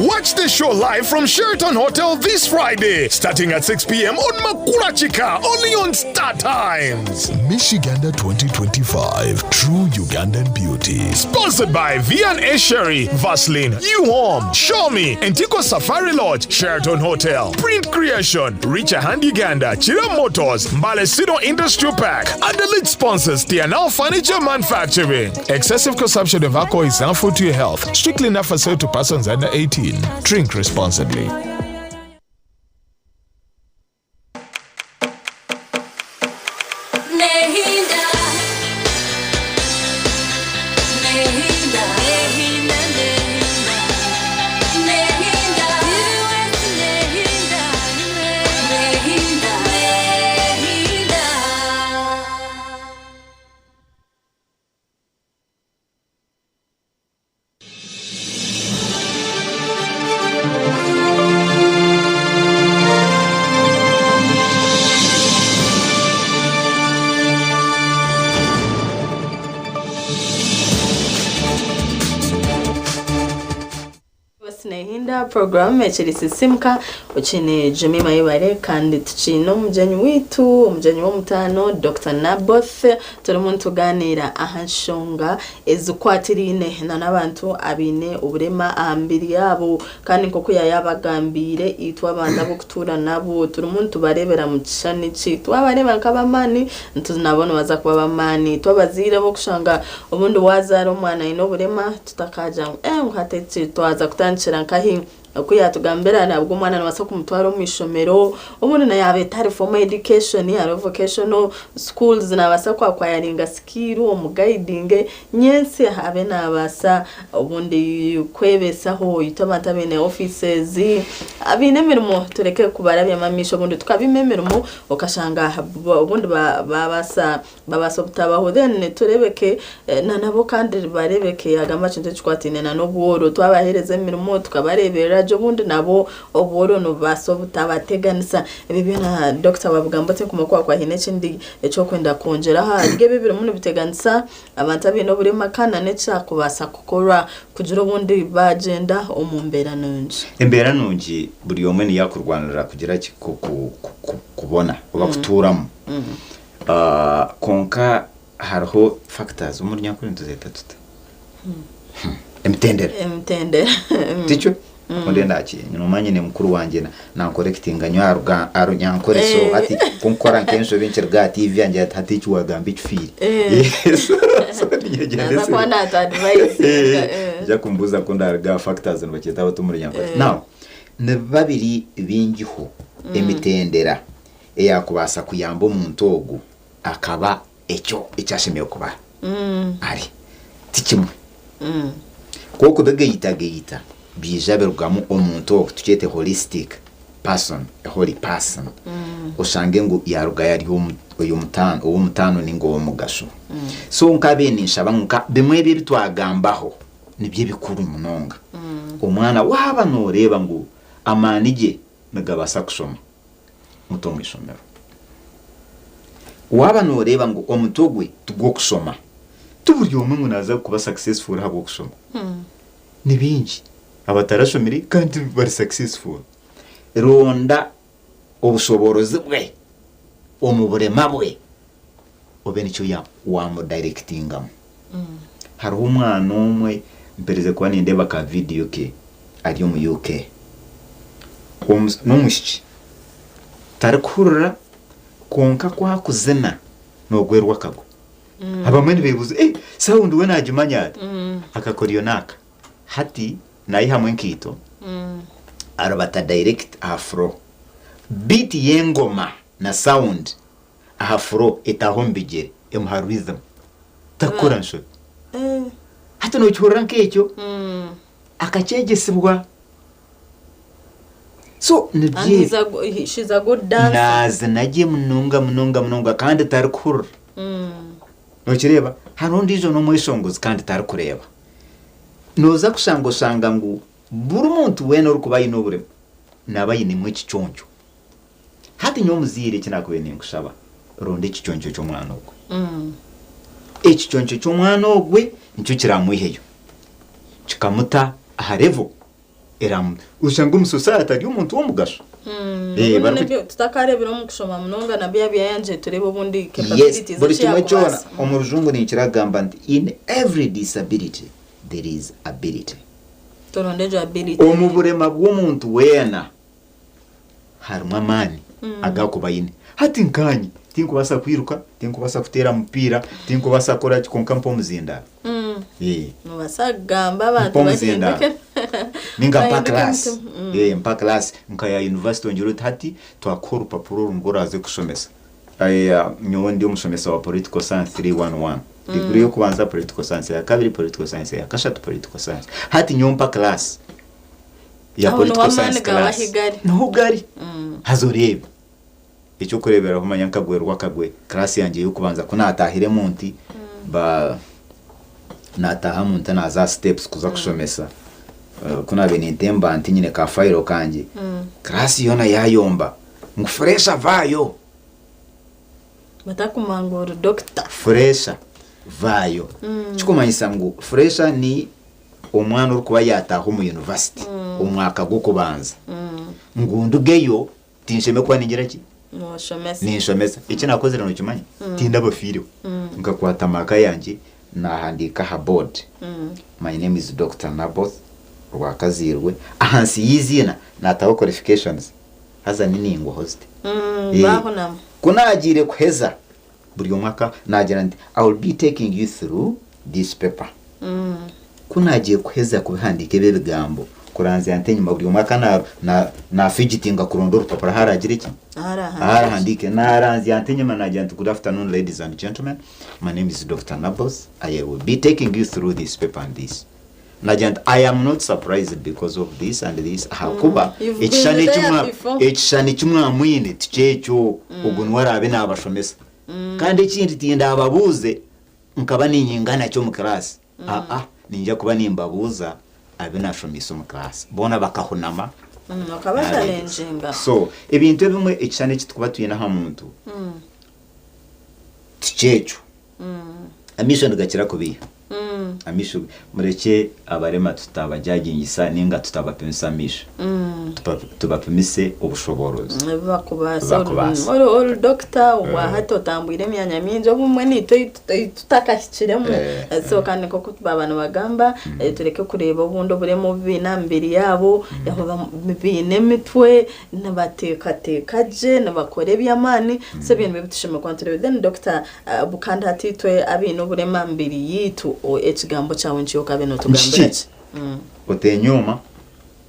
Watch the show live from Sheraton Hotel this Friday, starting at 6 p.m. on Makura Chika, only on Star Times. Miss Uganda 2025, True Ugandan Beauty. Sponsored by V&A Sherry, Vaseline, U-Home, Xiaomi, Antico Safari Lodge, Sheraton Hotel, Print Creation, Reach a Hand Uganda, Chira Motors, Mbalesino Industrial Park, and the lead sponsors, Tianal Furniture Manufacturing. Excessive consumption of alcohol is harmful to your health. Strictly not for sale to persons under 18. Drink responsibly. Program ekirisisimka ukine Jemima Ibare kandi tukino umujyanyi witu umujyanyi wo mutano Dr. Naboth turimo tuganira ahanshonga ezukwatirine n'abantu abine uburema ahambiri yabo kandi koko yayabagambire itwa abanda bo kutura nabo turimo tubarebera mu kishani cyitwa abareba nk'abamani ntuzunabona baza kuba abamani twabazira bo kushanga ubundi wazara umwana ino burema tutakaja nkatetse twaza kutanshira nkahi akuya tugambera nabwo umwana nabasa kumutwara mu ishomero umuntu na yabe tari formal education ya vocational schools nabasa kwa yaringa skill mu guiding nyense habe nabasa ubundi kwebesaho itabata bene offices abine mirimo tureke kubarabya mamisho ubundi tukabimemerimo ukashanga ubundi babasa butabaho then turebeke nabo kandi barebeke agama cinte cykwatine na no bworo twabahereze mirimo tukabarebera baje bundi nabo oboro no baso butabateganisa ibi na Dr. Babugambate kumakwa kwa hine kindi eco kwenda konjera ha rige bibiri muno biteganisa abantu abino buri makana neca kubasa kukora kugira bundi bagenda omumbera nunji embera nunji buri yomwe ni yakurwanira kugira kubona oba kuturamo konka hariho factors umuryango ntuzeta tuta emtendera ticho onde ndachi nyumanye ne mukuru wanje na correctinga nyarga arunyankoreso ati kunkora nkenso bencherga TV yanje ati chiwagamba ichfiri so nyegendese na advice ja kumbuza kondarga factors nbaketa batumuryango now ne babiri bingiho emitendera eyakubasa kuyamba omuntu ogu akaba echo icyashimiye kuba ari tikimwe koko begeyita bijaberugamo omuntu ogu tukete holistic person a holy person ushange ngo yaruga yari uyu mutano ningo mugasho so nkabe ninshaba nka bimwe bitwagambaho nibye bikuru munonga umwana waba noreba ngo amanije nagabasa kusoma mutongo isomero waba noreba ngo omutogwe tugwo kusoma tuburi umwe munaza kuba successful habo kusoma ni bingi abatarashomiri kandi bari successful ronda obushoborozi bwe omuburema bwe obenicyo ya wamo directingamo hari umwana umwe mpereze kwa nindeba ka video ke ari mu UK n'umushiki tarakurura konka kwa kuzena no gwerwa kago abamwe bebuze sound we najimanya akakora iyo naka hati nayi hamwe nkito arabata direct afro beat yengoma na sound afro etahombigere emha rhythm takora nsho hata no cyura nkecyo akacegesibwa so nibye she's a good dancer naze nagiye mununga kandi tari kurura no kireba harundi jo no mwishongozi kandi tari kureba noza kushanga ngo buri muntu wena uri kubayi nobure nabayine mwe kicyonjo hati nyomuzire kinakube ningushaba ronde kicyonjo cyo mwana ogwe ekicyonjo cyo mwana ogwe nicyo kiramwiheyo kikamuta aharevo eram ushanga umusosiyete ari umuntu wo mugasho tutakarebera mu kushoma munonga na bya yanje turebe ubundi capabilities buri kimwe cyona omurujungu ni kiragamba nti in every disability there is ability torondejo ability omuburema bw'omuntu wena harumwa mani agakubayine hati nkanyi tinkubasa kwiruka tinkubasa kutera mupira tinkubasa kora konka muzinda nubasa gamba abantu bahinduke ninga mpa class nkaya university onjuro hati twakora urupapuro rungoraze kushomesa nyowe ndi umushomesa wa political science 311 degree yo kubanza political science ya kabiri political science ya kashatu political science hati nyompa class ya political science class nuhugari hazoreba icyo kurebera kumanya nkagwerwa kagwe class yanjye yo kubanza kunatahire munti ba nataha munta naza steps kuza kushomesa kuna benitemba anti nyine ka file kanje class yona yayomba ngufresha vayo batakumangura doctor fresha vayo chikomanyisa ngo fresha ni omwana uri kuba yataha mu university umwaka gwo kubanza ngundugeyo tinsheme kwa ningira ki nishomesa iki nakoze rano kimanya tinda bafiro ngakwata maka yanje nahandika ha board my name is Dr. Naboth Rwakazirwe ahansi yizina nataho qualifications haza niningwa host bahonam kunagire kuheza buri mwaka nagira ndi I will be taking you through this paper kunagiye kuheza kubihandike bebigambo kuranze yantenyuma buri mwaka na figitinga kurondora urupapuro haragira iki handike naranze yantenyuma nagira ndi good afternoon ladies and gentlemen my name is Dr. Naboth I will be taking you through this paper and this Najant, I am not surprised because of this and this. Hakuba, ekishani kimwa mwine tichecho ogunwara abena abashomesa. Kandi ikindi tinda ababuze nkaba ninyingana cyo mu class. Ninjya kuba nimbabuza abinashomisa mu class bona bakahunama akabazalenjinga so ebintu bimwe ekisane kitukuba tuyina ha muntu tichecho amisho ndagakira kubiha amisho mureke abarema tutabajagingisa ninga tutabapimisa amisho tubapimise ubushoborozi bakubasa uri doctor wa hato tambwire myanya minje obumwe ni tutakashiremo so kandi koko tubabana bagamba tureke kureba ubundo buremo binambiri yabo yaho bine mitwe nabatekatekaje nabakore byamani se bintu bitushima kwanture then doctor bukanda hatitwe abino burema mbiri yitu ekigambo cyawe nchiyo kabeno tugambira otenyoma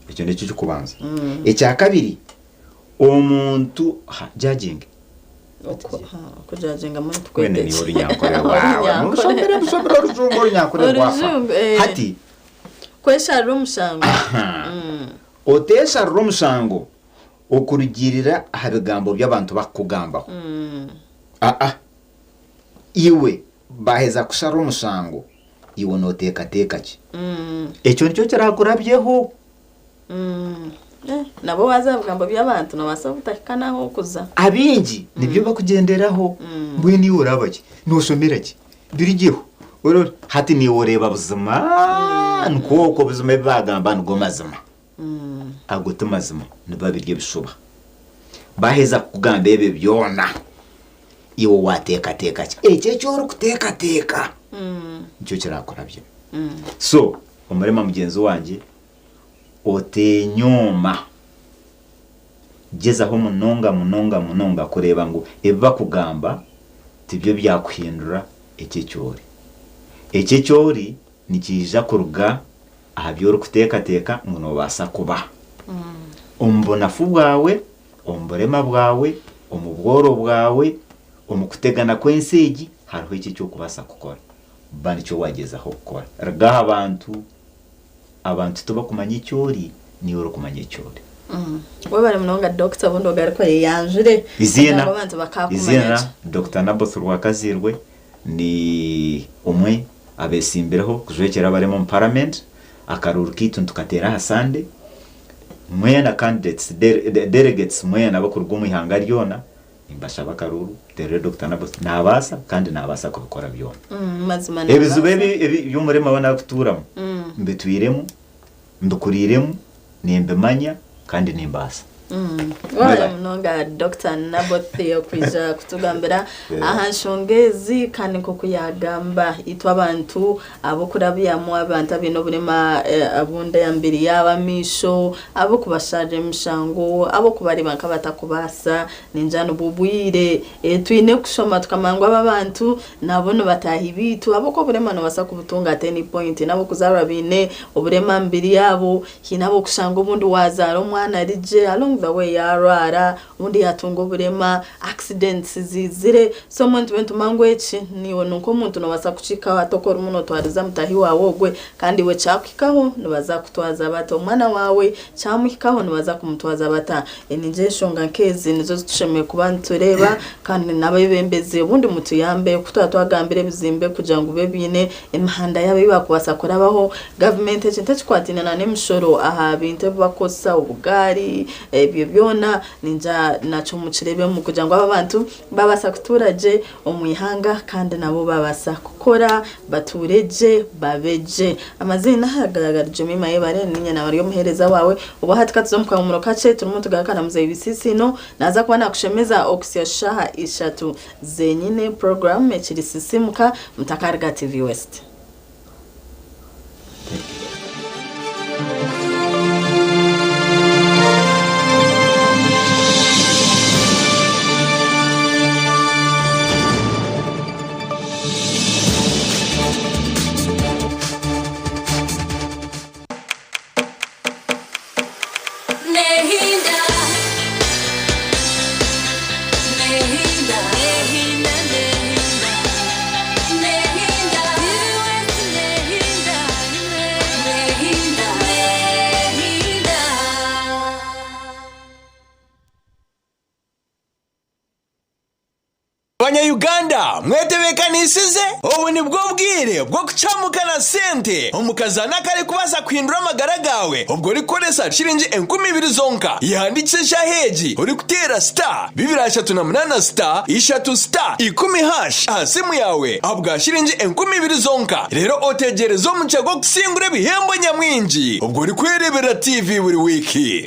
icyo nicyo kubanza icya kabiri omuntu judging kujudginga muri twende ni uri nyakore wawe musombere rujumbo nyakore wafa hati kwesha rumushango otesha rumushango okurugirira habigambo by'abantu bakugambaho iwe baheza kushara umusango iwe noteka ki icyo nicyo kirakurabyeho nabo wazavugambo by'abantu nabasa butakanaho kuza abingi nibyo bakugenderaho mbwe ni urabaki nosomera ki birigiho oro hati ni ureba buzima nkoko buzima bagamba ngo mazima agutumazima nibabirye bishuba baheza kugamba ebe byona iwo wateka ki ece cyo uri kuteka nicyo kirakurabye so umurema mugenzi wanjye otenyoma gezaho munonga kureba ngo eva kugamba tibyo byakuhindura ece cyori nikija kuruga ahabyo uri kuteka ngo nobasa kuba umbonafu bwawe umburema bwawe umubworo bwawe umukutegana kwensegi hariho iki cyo kubasa gukora bani cyo wagezaho gukora ragaha abantu tuba kumanya icyori ni uri kumanya icyori we bari munonga doctor bundo gariko yanjure izina Dr. Naboth Rwakazirwe ni umwe abesimbireho kujwekera bari mu parliament akaruru kitu tukatera hasande mwena candidates delegates mwena bakurugumwe ihanga ryona imbasha bakaruru dere Dr. Naboth nabasa kandi nabasa kubikora byona mazima ebizube by'umurema wana kuturamo mbetwiremo ndukuriremo nimbe manya kandi nimbasa wala mnonga Dr. Naboth yokwija kutugambira ahanshongezi kandi ko kuyagamba itwa abantu abo kurabiyamo abantu abino burema abunda yambiri yabamisho abo kubashaje mishango abo kubari bankabata kubasa ninjano bubwire twine kushoma tukamangwa abantu nabono batahibitu abo ko burema no basa kubutunga 10 point nabo kuzara bine uburema mbiri yabo hinabo kushango bundu wazara umwana rije along the way yarara undi yatungo burema accidents zizire so muntu bentu mangwechi niwo nuko muntu no basa kuchika atokora umuntu twariza mutahi wawogwe kandi we chakwikaho nibaza kutwaza bato umwana wawe chamwikaho nibaza kumutwaza bata enije shonga nkezi nizo tushemeye kubantureba kandi nabebembeze ubundi mutu yambe kutwatwagambire bizimbe kugira ngo bebine imihanda yabe bakubasa kurabaho government cy'intachikwatine na nemishoro aha binte bakosa ubugari ebyo byona ninja naco mucirebe mu kugira ngo abantu babasa kuturaje omwihanga kandi nabo babasa gukora batureje babeje amazina hagaragarije mima yebare ninye na bari muhereza wawe ubu hatika tuzomukwa mu rokace turimo tugakana muze ibisisino naza kuba nakushemeza oxia shaha ishatu zenyine program ekirisisimuka mutakarga TV West. Abanyayuganda mwetebekanisize ubu ni bwo bwire bwo kucamukana sente umukazana kari kubasa kwindura amagara gawe ubwo rikoresa shilingi 20,000 zonka yandikisha heji uri kutera star 238 star 3 star 10 asimu yawe abwa shilingi 20,000 zonka rero otegerezo mucago kusingure bihembo nyamwinji ubwo uri kwerebera TV buri wiki